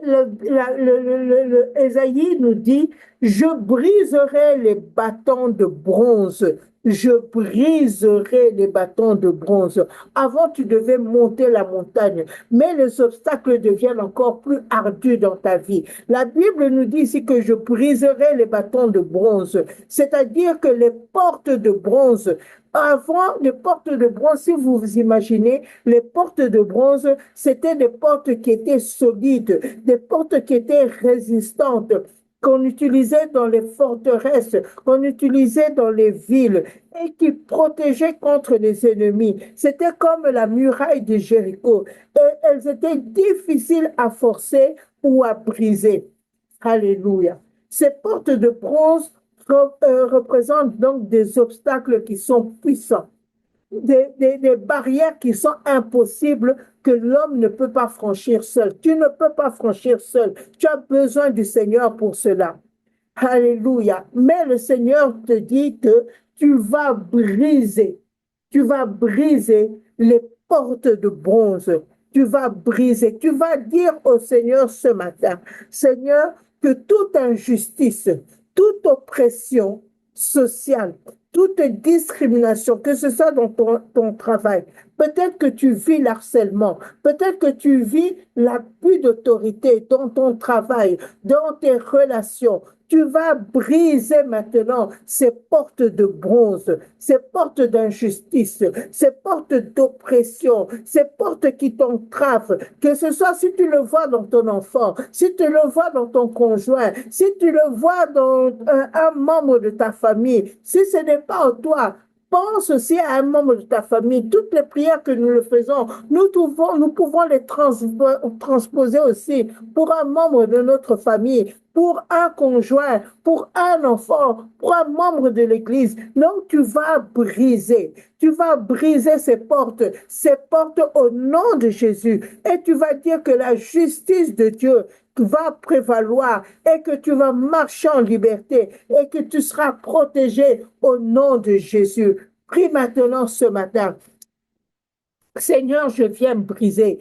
Ésaïe nous dit, je briserai les bâtons de bronze. Je briserai les bâtons de bronze. Avant, tu devais monter la montagne, mais les obstacles deviennent encore plus ardus dans ta vie. La Bible nous dit ici que je briserai les bâtons de bronze, c'est-à-dire que les portes de bronze, avant, les portes de bronze, si vous vous imaginez, les portes de bronze, c'était des portes qui étaient solides, des portes qui étaient résistantes, qu'on utilisait dans les forteresses, qu'on utilisait dans les villes et qui protégeaient contre les ennemis. C'était comme la muraille de Jéricho. Et elles étaient difficiles à forcer ou à briser. Alléluia. Ces portes de bronze représentent donc des obstacles qui sont puissants. Des barrières qui sont impossibles, que l'homme ne peut pas franchir seul. Tu ne peux pas franchir seul. Tu as besoin du Seigneur pour cela. Alléluia. Mais le Seigneur te dit que tu vas briser les portes de bronze. Tu vas briser. Tu vas dire au Seigneur ce matin, Seigneur, que toute injustice, toute oppression sociale, toute discrimination, que ce soit dans ton travail, peut-être que tu vis l'harcèlement, peut-être que tu vis l'abus d'autorité dans ton travail, dans tes relations. Tu vas briser maintenant ces portes de bronze, ces portes d'injustice, ces portes d'oppression, ces portes qui t'entravent, que ce soit si tu le vois dans ton enfant, si tu le vois dans ton conjoint, si tu le vois dans un membre de ta famille, si ce n'est pas en toi. Pense aussi à un membre de ta famille. Toutes les prières que nous le faisons, nous pouvons les transposer aussi pour un membre de notre famille, pour un conjoint, pour un enfant, pour un membre de l'Église. Non, tu vas briser. Tu vas briser ces portes au nom de Jésus. Et tu vas dire que la justice de Dieu va prévaloir et que tu vas marcher en liberté et que tu seras protégé au nom de Jésus. Prie maintenant ce matin. Seigneur, je viens briser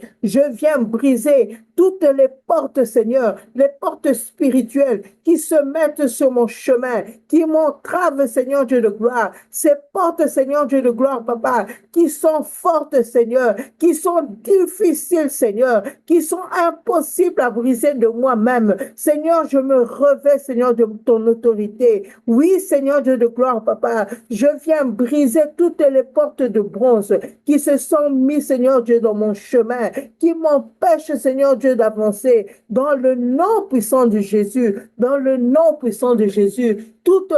toutes les portes, Seigneur, les portes spirituelles qui se mettent sur mon chemin, qui m'entravent, Seigneur Dieu de gloire. Ces portes, Seigneur Dieu de gloire, Papa, qui sont fortes, Seigneur, qui sont difficiles, Seigneur, qui sont impossibles à briser de moi-même. Seigneur, je me revais, Seigneur, de ton autorité. Oui, Seigneur Dieu de gloire, Papa, je viens briser toutes les portes de bronze qui se sont mis, Seigneur Dieu, dans mon chemin, qui m'empêchent, Seigneur Dieu, d'avancer. Dans le nom puissant de Jésus, dans le nom puissant de Jésus, toute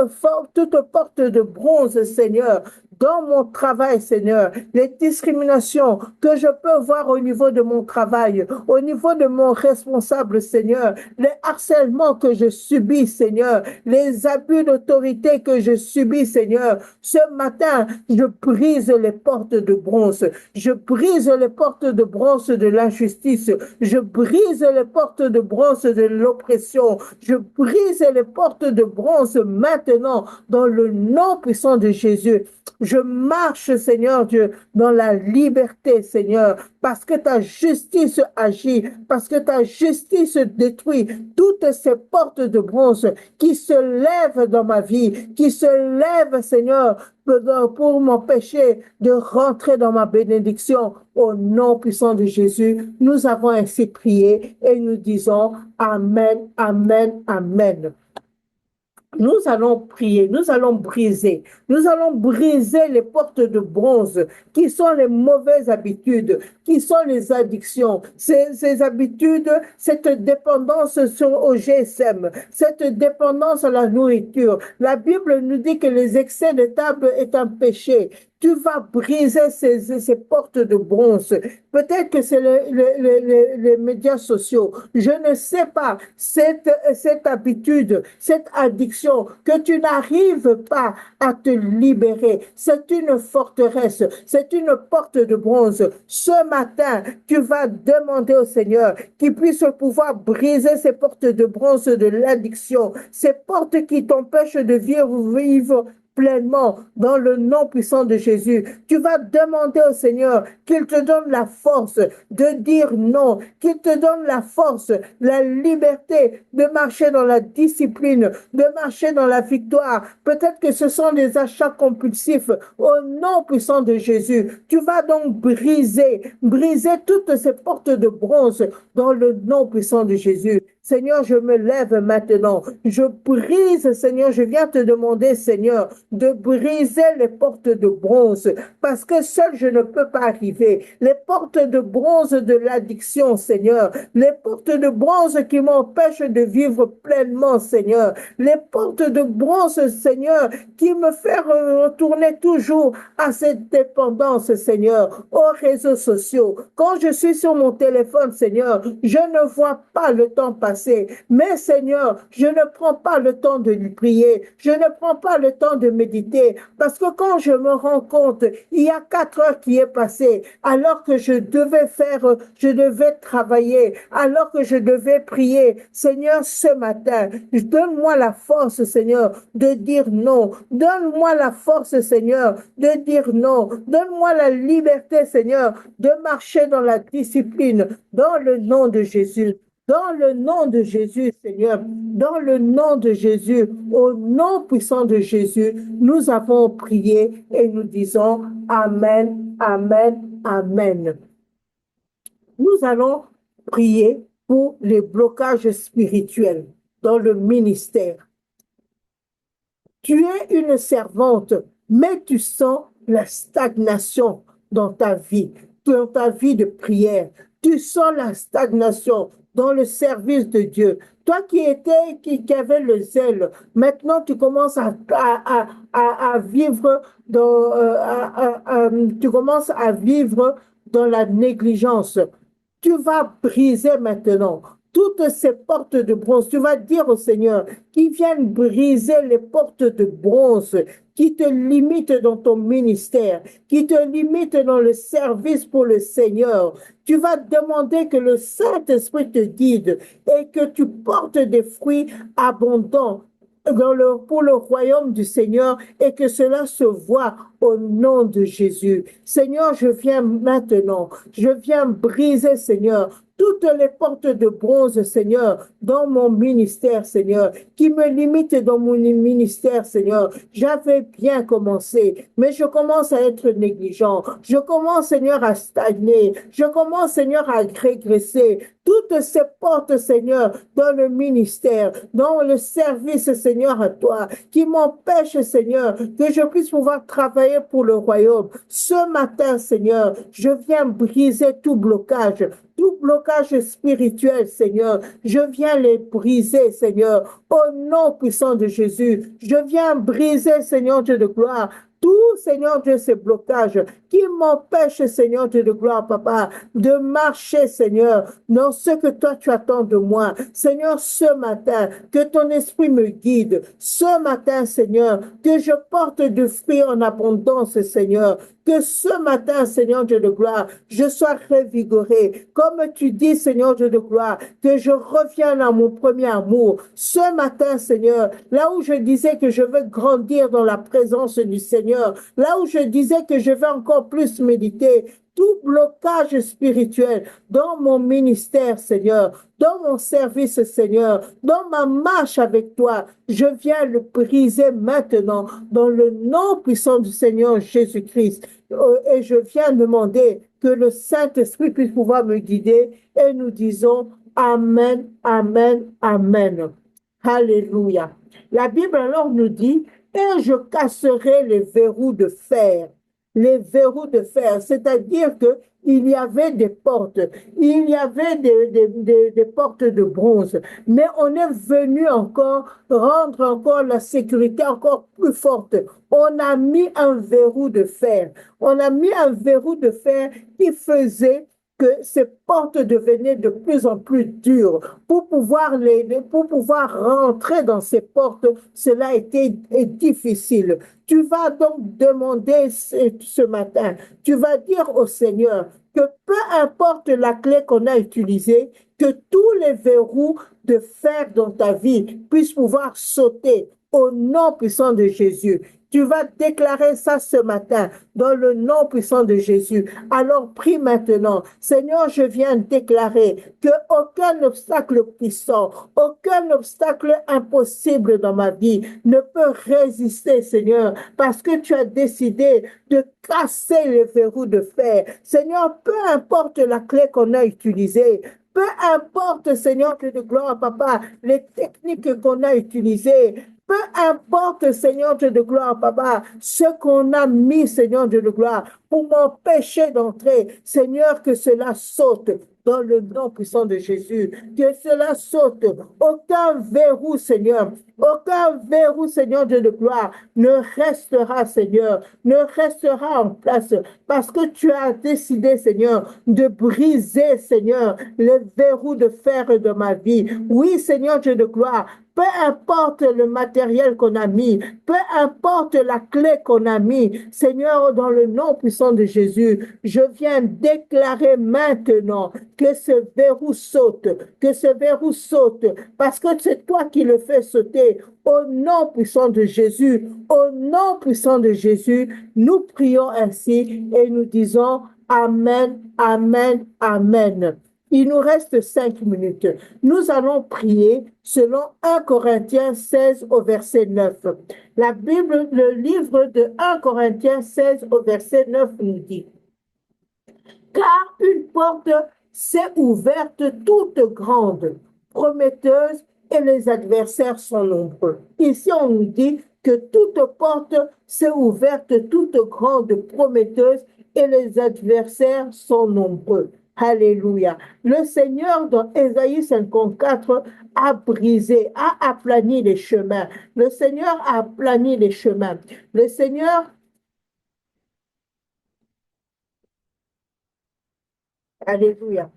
porte de bronze, Seigneur, dans mon travail, Seigneur, les discriminations que je peux voir au niveau de mon travail, au niveau de mon responsable, Seigneur, les harcèlements que je subis, Seigneur, les abus d'autorité que je subis, Seigneur. Ce matin, je brise les portes de bronze. Je brise les portes de bronze de l'injustice. Je brise les portes de bronze de l'oppression. Je brise les portes de bronze maintenant dans le nom puissant de Jésus. Je marche, Seigneur Dieu, dans la liberté, Seigneur, parce que ta justice agit, parce que ta justice détruit toutes ces portes de bronze qui se lèvent dans ma vie, qui se lèvent, Seigneur, pour m'empêcher de rentrer dans ma bénédiction. Au nom puissant de Jésus, nous avons ainsi prié et nous disons Amen, Amen, Amen. Nous allons prier, nous allons briser les portes de bronze qui sont les mauvaises habitudes, qui sont les addictions, ces habitudes, cette dépendance au GSM, cette dépendance à la nourriture. La Bible nous dit que les excès de table est un péché. Tu vas briser ces portes de bronze. Peut-être que c'est les médias sociaux. Je ne sais pas. Cette habitude, cette addiction que tu n'arrives pas à te libérer. C'est une forteresse. C'est une porte de bronze. Ce matin, tu vas demander au Seigneur qu'il puisse pouvoir briser ces portes de bronze de l'addiction. Ces portes qui t'empêchent de vivre pleinement dans le nom puissant de Jésus. Tu vas demander au Seigneur qu'il te donne la force de dire non, qu'il te donne la force, la liberté de marcher dans la discipline, de marcher dans la victoire. Peut-être que ce sont des achats compulsifs au nom puissant de Jésus. Tu vas donc briser toutes ces portes de bronze dans le nom puissant de Jésus. Seigneur, je me lève maintenant. Je brise, Seigneur, je viens te demander, Seigneur, de briser les portes de bronze parce que seul je ne peux pas arriver. Les portes de bronze de l'addiction, Seigneur. Les portes de bronze qui m'empêchent de vivre pleinement, Seigneur. Les portes de bronze, Seigneur, qui me font retourner toujours à cette dépendance, Seigneur, aux réseaux sociaux. Quand je suis sur mon téléphone, Seigneur, je ne vois pas le temps passer. Mais Seigneur, je ne prends pas le temps de lui prier. Je ne prends pas le temps de méditer. Parce que quand je me rends compte, il y a 4 heures qui est passé, alors que je devais travailler, alors que je devais prier. Seigneur, ce matin, donne-moi la force, Seigneur, de dire non. Donne-moi la force, Seigneur, de dire non. Donne-moi la liberté, Seigneur, de marcher dans la discipline, dans le nom de Jésus. Dans le nom de Jésus, Seigneur, dans le nom de Jésus, au nom puissant de Jésus, nous avons prié et nous disons Amen, Amen, Amen. Nous allons prier pour les blocages spirituels dans le ministère. Tu es une servante, mais tu sens la stagnation dans ta vie de prière. Tu sens la stagnation dans le service de Dieu. Toi qui avait le zèle, maintenant tu commences à vivre tu commences à vivre dans la négligence. Tu vas briser maintenant toutes ces portes de bronze. Tu vas dire au Seigneur qu'il vienne briser les portes de bronze qui te limitent dans ton ministère, qui te limitent dans le service pour le Seigneur. Tu vas demander que le Saint-Esprit te guide et que tu portes des fruits abondants pour le royaume du Seigneur et que cela se voit au nom de Jésus. Seigneur, je viens maintenant, je viens briser, Seigneur, toutes les portes de bronze, Seigneur, dans mon ministère, Seigneur, qui me limitent dans mon ministère, Seigneur. J'avais bien commencé, mais je commence à être négligent. Je commence, Seigneur, à stagner. Je commence, Seigneur, à régresser. Toutes ces portes, Seigneur, dans le ministère, dans le service, Seigneur, à toi, qui m'empêchent, Seigneur, que je puisse pouvoir travailler pour le royaume. Ce matin, Seigneur, je viens briser tout blocage spirituel, Seigneur. Je viens les briser, Seigneur, au nom puissant de Jésus. Je viens briser, Seigneur Dieu de gloire, tout, Seigneur Dieu, ces blocages qui m'empêchent, Seigneur Dieu de gloire, Papa, de marcher, Seigneur, dans ce que toi tu attends de moi. Seigneur, ce matin, que ton esprit me guide. Ce matin, Seigneur, que je porte du fruit en abondance, Seigneur. Que ce matin, Seigneur Dieu de gloire, je sois revigoré. Comme tu dis, Seigneur Dieu de gloire, que je revienne à mon premier amour. Ce matin, Seigneur, là où je disais que je veux grandir dans la présence du Seigneur, là où je disais que je veux encore plus méditer, tout blocage spirituel dans mon ministère, Seigneur, dans mon service, Seigneur, dans ma marche avec toi, je viens le briser maintenant dans le nom puissant du Seigneur Jésus-Christ. Et je viens demander que le Saint-Esprit puisse pouvoir me guider et nous disons Amen, Amen, Amen. Alléluia. La Bible alors nous dit, et je casserai les verrous de fer. Les verrous de fer, c'est-à-dire que il y avait des portes, il y avait des portes de bronze, mais on est venu encore rendre encore la sécurité encore plus forte. On a mis un verrou de fer. On a mis un verrou de fer qui faisait que ces portes devenaient de plus en plus dures. Pour pouvoir rentrer dans ces portes, cela était difficile. Tu vas donc demander ce matin, tu vas dire au Seigneur que peu importe la clé qu'on a utilisée, que tous les verrous de fer dans ta vie puissent pouvoir sauter au nom puissant de Jésus. Tu vas déclarer ça ce matin dans le nom puissant de Jésus. Alors prie maintenant. Seigneur, je viens déclarer que aucun obstacle puissant, aucun obstacle impossible dans ma vie ne peut résister, Seigneur, parce que tu as décidé de casser les verrous de fer. Seigneur, peu importe la clé qu'on a utilisée, peu importe, Seigneur, que de gloire, Papa, les techniques qu'on a utilisées, peu importe, Seigneur Dieu de gloire, Papa, ce qu'on a mis, Seigneur Dieu de gloire, pour m'empêcher d'entrer, Seigneur, que cela saute dans le nom puissant de Jésus, que cela saute. Aucun verrou, Seigneur, aucun verrou, Seigneur Dieu de gloire, ne restera, Seigneur, ne restera en place, parce que tu as décidé, Seigneur, de briser, Seigneur, les verrous de fer de ma vie. Oui, Seigneur Dieu de gloire, peu importe le matériel qu'on a mis, peu importe la clé qu'on a mis, Seigneur, dans le nom puissant de Jésus, je viens déclarer maintenant que ce verrou saute, que ce verrou saute, parce que c'est toi qui le fais sauter. Au nom puissant de Jésus, au nom puissant de Jésus, nous prions ainsi et nous disons Amen, Amen, Amen. Il nous reste 5 minutes. Nous allons prier selon 1 Corinthiens 16 au verset 9. La Bible, le livre de 1 Corinthiens 16 au verset 9 nous dit, car une porte s'est ouverte toute grande, prometteuse, et les adversaires sont nombreux. Ici, on nous dit que toute porte s'est ouverte toute grande, prometteuse, et les adversaires sont nombreux. Alléluia. Le Seigneur, dans Ésaïe 54, a brisé, a aplani les chemins. Le Seigneur a aplani les chemins. Le Seigneur, Alléluia.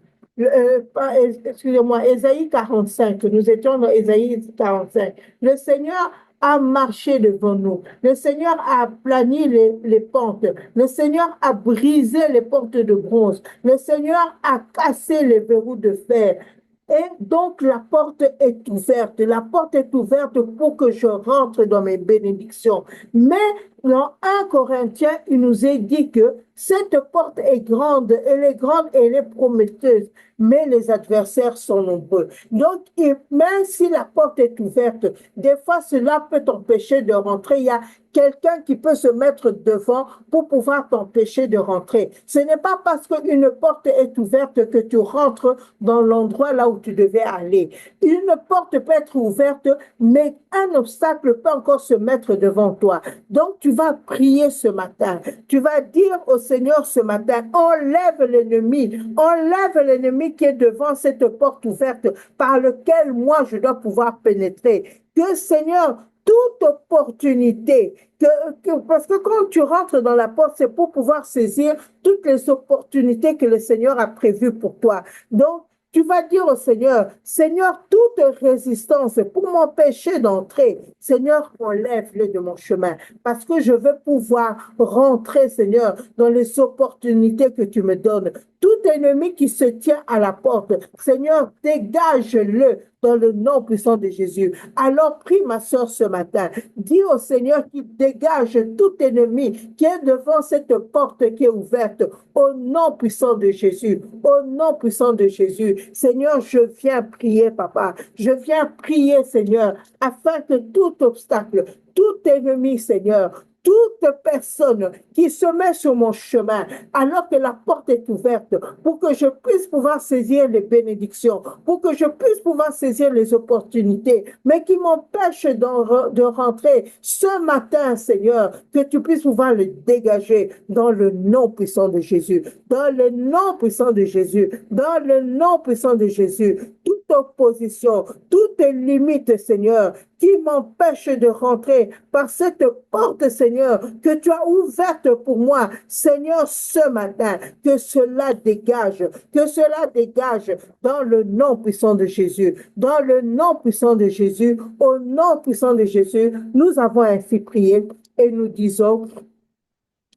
excusez-moi, Ésaïe 45, nous étions dans Ésaïe 45. Le Seigneur a marché devant nous. Le Seigneur a aplani les pentes. Le Seigneur a brisé les portes de bronze. Le Seigneur a cassé les verrous de fer. Et donc la porte est ouverte. La porte est ouverte pour que je rentre dans mes bénédictions. Mais dans 1 Corinthiens, il nous est dit que cette porte est grande, elle est grande et elle est prometteuse, mais les adversaires sont nombreux. Donc, même si la porte est ouverte, des fois cela peut t'empêcher de rentrer. Il y a quelqu'un qui peut se mettre devant pour pouvoir t'empêcher de rentrer. Ce n'est pas parce qu'une porte est ouverte que tu rentres dans l'endroit là où tu devais aller. Une porte peut être ouverte, mais un obstacle peut encore se mettre devant toi. Donc, tu vas prier ce matin. Tu vas dire au Seigneur ce matin, enlève l'ennemi qui est devant cette porte ouverte par laquelle moi je dois pouvoir pénétrer. Que Seigneur, toute opportunité, parce que quand tu rentres dans la porte, c'est pour pouvoir saisir toutes les opportunités que le Seigneur a prévues pour toi. Donc, tu vas dire au Seigneur, Seigneur, toute résistance pour m'empêcher d'entrer, Seigneur, enlève-le de mon chemin, parce que je veux pouvoir rentrer, Seigneur, dans les opportunités que tu me donnes. Tout ennemi qui se tient à la porte, Seigneur, dégage-le dans le nom puissant de Jésus. Alors, prie ma soeur ce matin. Dis au Seigneur qu'il dégage tout ennemi qui est devant cette porte qui est ouverte. Au nom puissant de Jésus. Au nom puissant de Jésus. Seigneur, je viens prier, papa. Je viens prier, Seigneur, afin que tout obstacle, tout ennemi, Seigneur, toute personne qui se met sur mon chemin alors que la porte est ouverte pour que je puisse pouvoir saisir les bénédictions, pour que je puisse pouvoir saisir les opportunités, mais qui m'empêchent de rentrer ce matin, Seigneur, que tu puisses pouvoir le dégager dans le nom puissant de Jésus, dans le nom puissant de Jésus, dans le nom puissant de Jésus. Toute opposition, toute limite, Seigneur, qui m'empêche de rentrer par cette porte, Seigneur, que tu as ouverte pour moi. Seigneur, ce matin, que cela dégage dans le nom puissant de Jésus, dans le nom puissant de Jésus, au nom puissant de Jésus. Nous avons ainsi prié et nous disons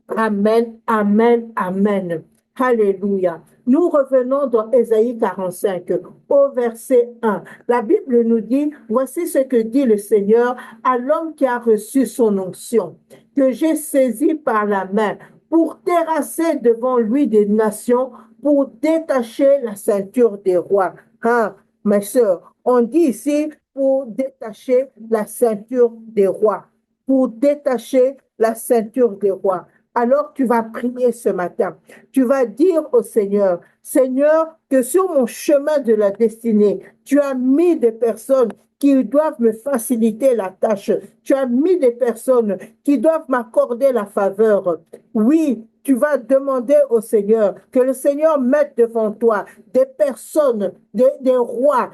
Amen, Amen, Amen. Alléluia. Nous revenons dans Ésaïe 45, au verset 1. La Bible nous dit, voici ce que dit le Seigneur à l'homme qui a reçu son onction, que j'ai saisi par la main pour terrasser devant lui des nations, pour détacher la ceinture des rois. Ah, mes sœurs, on dit ici pour détacher la ceinture des rois, pour détacher la ceinture des rois. Alors tu vas prier ce matin. Tu vas dire au Seigneur, Seigneur, que sur mon chemin de la destinée, tu as mis des personnes qui doivent me faciliter la tâche. Tu as mis des personnes qui doivent m'accorder la faveur. Oui, tu vas demander au Seigneur que le Seigneur mette devant toi des personnes, des rois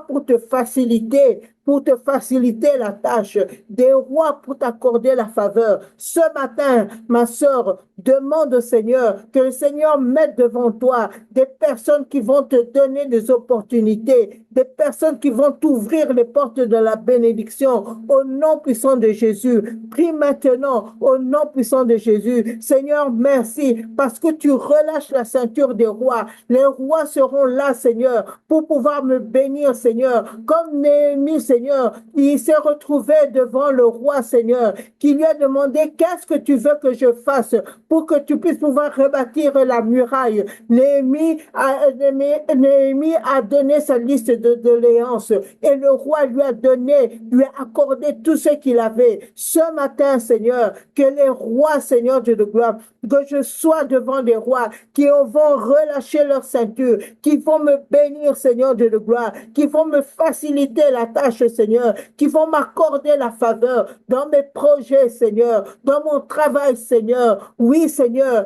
pour te faciliter la tâche, des rois pour t'accorder la faveur. Ce matin, ma sœur, demande au Seigneur que le Seigneur mette devant toi des personnes qui vont te donner des opportunités, des personnes qui vont t'ouvrir les portes de la bénédiction. Au nom puissant de Jésus, prie maintenant au nom puissant de Jésus. Seigneur, merci parce que tu relâches la ceinture des rois. Les rois seront là, Seigneur, pour pouvoir me bénir, Seigneur. Comme Néhémie, Seigneur, il s'est retrouvé devant le roi, Seigneur, qui lui a demandé qu'est-ce que tu veux que je fasse pour que tu puisses pouvoir rebâtir la muraille. Néhémie a donné sa liste de doléances et le roi lui a accordé tout ce qu'il avait. Ce matin, Seigneur, que les rois, Seigneur Dieu de gloire, que je sois devant des rois qui vont relâcher leur ceinture, qui vont me bénir, Seigneur Dieu de gloire, qui vont me faciliter la tâche, Seigneur, qui vont m'accorder la faveur dans mes projets, Seigneur, dans mon travail, Seigneur. Oui, Seigneur,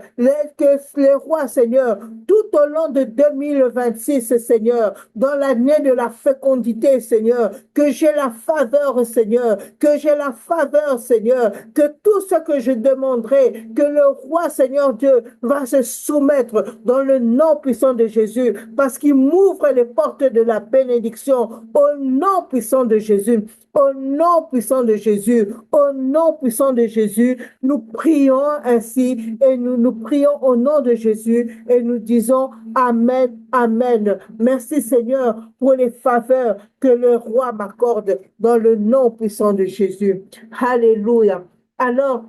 que les rois, Seigneur, tout au long de 2026, Seigneur, dans l'année de la fécondité, Seigneur, que j'ai la faveur, Seigneur, que j'ai la faveur, Seigneur, que tout ce que je demanderai, que le roi, Seigneur Dieu, va se soumettre dans le nom puissant de Jésus, parce qu'il m'ouvre les portes de la bénédiction au nom puissant de Jésus. Au nom puissant de Jésus, au nom puissant de Jésus, nous prions ainsi et nous prions au nom de Jésus et nous disons Amen, Amen. Merci Seigneur pour les faveurs que le roi m'accorde dans le nom puissant de Jésus. Alléluia. Alors,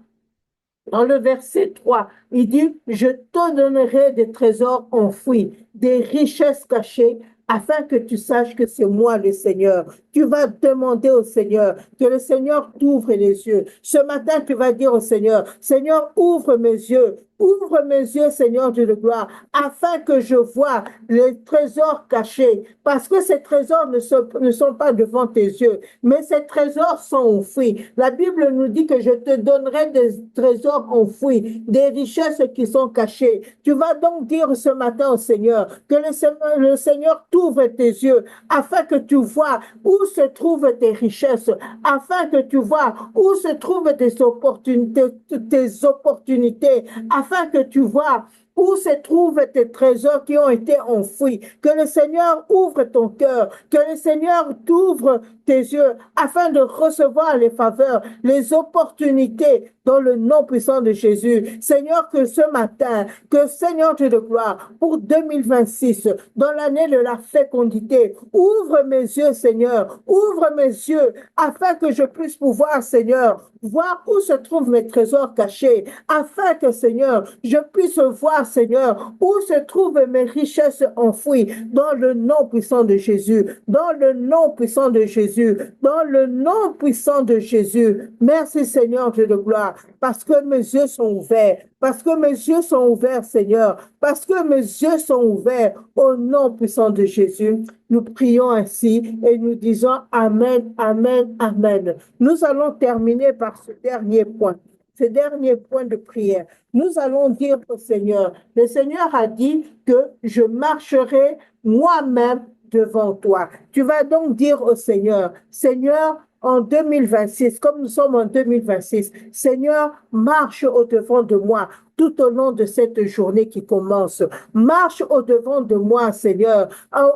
dans le verset 3, il dit, je te donnerai des trésors enfouis, des richesses cachées, afin que tu saches que c'est moi le Seigneur. Tu vas demander au Seigneur, que le Seigneur t'ouvre les yeux. Ce matin, tu vas dire au Seigneur, Seigneur, ouvre mes yeux. Ouvre mes yeux, Seigneur Dieu de gloire, afin que je vois les trésors cachés, parce que ces trésors ne sont pas devant tes yeux, mais ces trésors sont enfouis. La Bible nous dit que je te donnerai des trésors enfouis, des richesses qui sont cachées. Tu vas donc dire ce matin au Seigneur, que le Seigneur t'ouvre tes yeux, afin que tu vois où se trouvent tes richesses, afin que tu vois où se trouvent tes opportunités, afin que tu vois où se trouvent tes trésors qui ont été enfouis. Que le Seigneur ouvre ton cœur, que le Seigneur t'ouvre tes yeux afin de recevoir les faveurs, les opportunités dans le nom puissant de Jésus. Seigneur, que ce matin, que Seigneur Dieu de gloire, pour 2026, dans l'année de la fécondité, ouvre mes yeux, Seigneur, ouvre mes yeux afin que je puisse pouvoir, Seigneur, voir où se trouvent mes trésors cachés, afin que, Seigneur, je puisse voir, Seigneur, où se trouvent mes richesses enfouies, dans le nom puissant de Jésus, dans le nom puissant de Jésus, dans le nom puissant de Jésus. Merci, Seigneur Dieu de gloire, parce que mes yeux sont ouverts, parce que mes yeux sont ouverts, Seigneur, parce que mes yeux sont ouverts au nom puissant de Jésus. Nous prions ainsi et nous disons Amen, Amen, Amen. Nous allons terminer par ce dernier point de prière. Nous allons dire au Seigneur, le Seigneur a dit que je marcherai moi-même devant toi. Tu vas donc dire au Seigneur, Seigneur, en 2026, comme nous sommes en 2026, Seigneur, marche au-devant de moi tout au long de cette journée qui commence. Marche au-devant de moi, Seigneur,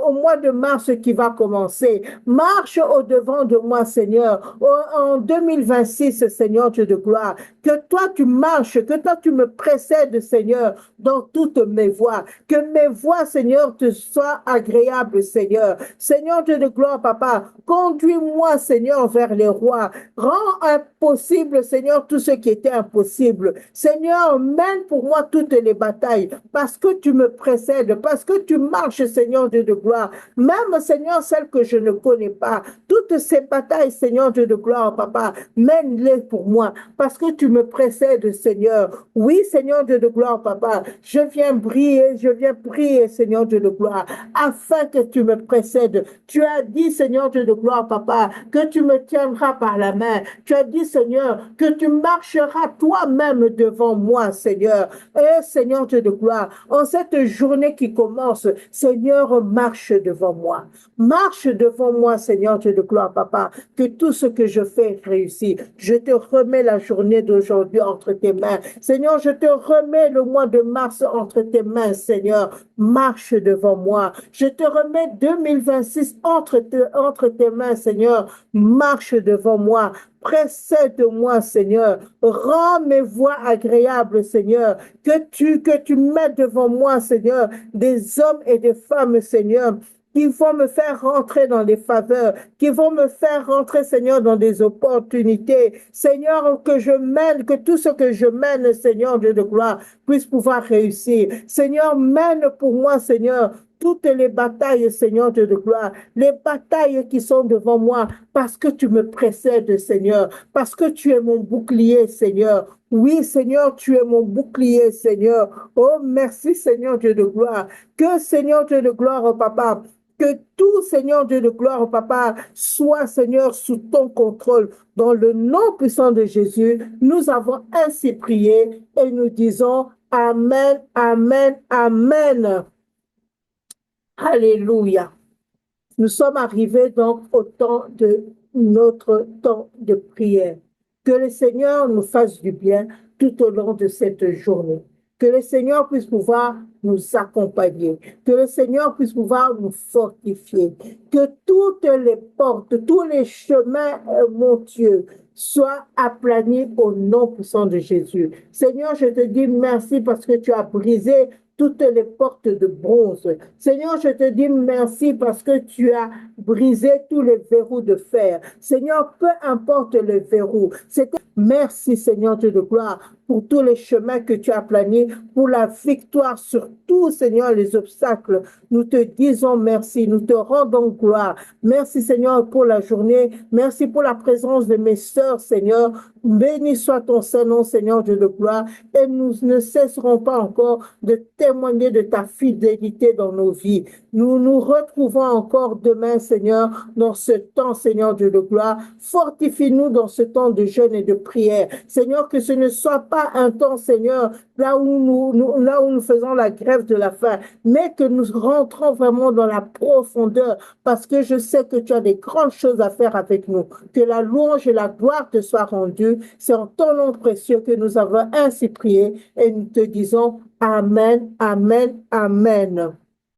au mois de mars qui va commencer. Marche au-devant de moi, Seigneur, en 2026, Seigneur Dieu de gloire. Que toi, tu marches, que toi, tu me précèdes, Seigneur, dans toutes mes voies. Que mes voies, Seigneur, te soient agréables, Seigneur. Seigneur Dieu de gloire, Papa, conduis-moi, Seigneur, vers les rois. Rends impossible, Seigneur, tout ce qui était impossible. Seigneur, mène pour moi toutes les batailles, parce que tu me précèdes, parce que tu marches, Seigneur Dieu de gloire. Même, Seigneur, celles que je ne connais pas, toutes ces batailles, Seigneur Dieu de gloire, Papa, mène-les pour moi, parce que tu me précèdes, Seigneur. Oui, Seigneur Dieu de gloire, Papa, je viens prier, Seigneur Dieu de gloire, afin que tu me précèdes. Tu as dit, Seigneur Dieu de gloire, Papa, que tu me tiendras par la main. Tu as dit, Seigneur, que tu marcheras toi-même devant moi, Seigneur. Et Seigneur Dieu de gloire, en cette journée qui commence, Seigneur, marche devant moi. Marche devant moi, Seigneur Dieu de gloire, Papa, que tout ce que je fais réussit. Je te remets la journée d'aujourd'hui entre tes mains. Seigneur, je te remets le mois de mars entre tes mains, Seigneur. Marche devant moi. Je te remets 2026 entre tes mains, Seigneur. Marche devant moi. Précède-moi, Seigneur. Rends mes voies agréables, Seigneur. Que tu mettes devant moi, Seigneur, des hommes et des femmes, Seigneur, qui vont me faire rentrer dans des faveurs, qui vont me faire rentrer, Seigneur, dans des opportunités. Seigneur, que tout ce que je mène, Seigneur Dieu de gloire, puisse pouvoir réussir. Seigneur, mène pour moi, Seigneur, toutes les batailles, Seigneur Dieu de gloire, les batailles qui sont devant moi, parce que tu me précèdes, Seigneur, parce que tu es mon bouclier, Seigneur. Oui, Seigneur, tu es mon bouclier, Seigneur. Oh, merci, Seigneur Dieu de gloire. Que, Seigneur Dieu de gloire, oh, Papa, Que tout, Seigneur Dieu de gloire, Papa, soit, Seigneur, sous ton contrôle. Dans le nom puissant de Jésus, nous avons ainsi prié et nous disons Amen, Amen, Amen. Alléluia. Nous sommes arrivés donc au temps de notre temps de prière. Que le Seigneur nous fasse du bien tout au long de cette journée. Que le Seigneur puisse pouvoir nous accompagner. Que le Seigneur puisse pouvoir nous fortifier. Que toutes les portes, tous les chemins, mon Dieu, soient aplanis au nom puissant de Jésus. Seigneur, je te dis merci parce que tu as brisé toutes les portes de bronze. Seigneur, je te dis merci parce que tu as brisé tous les verrous de fer. Seigneur, peu importe le verrou, merci Seigneur Dieu de gloire pour tous les chemins que tu as planés, pour la victoire sur tous, Seigneur, les obstacles. Nous te disons merci, nous te rendons gloire. Merci Seigneur pour la journée, merci pour la présence de mes sœurs, Seigneur. Béni soit ton Saint-Nom, Seigneur Dieu de gloire, et nous ne cesserons pas encore de témoigner de ta fidélité dans nos vies. Nous nous retrouvons encore demain, Seigneur, dans ce temps, Seigneur Dieu de gloire. Fortifie-nous dans ce temps de jeûne et de prière. Seigneur, que ce ne soit pas un temps, Seigneur, là où nous faisons la grève de la faim, mais que nous rentrons vraiment dans la profondeur, parce que je sais que tu as des grandes choses à faire avec nous. Que la louange et la gloire te soient rendues. C'est en ton nom précieux que nous avons ainsi prié et nous te disons Amen, Amen, Amen.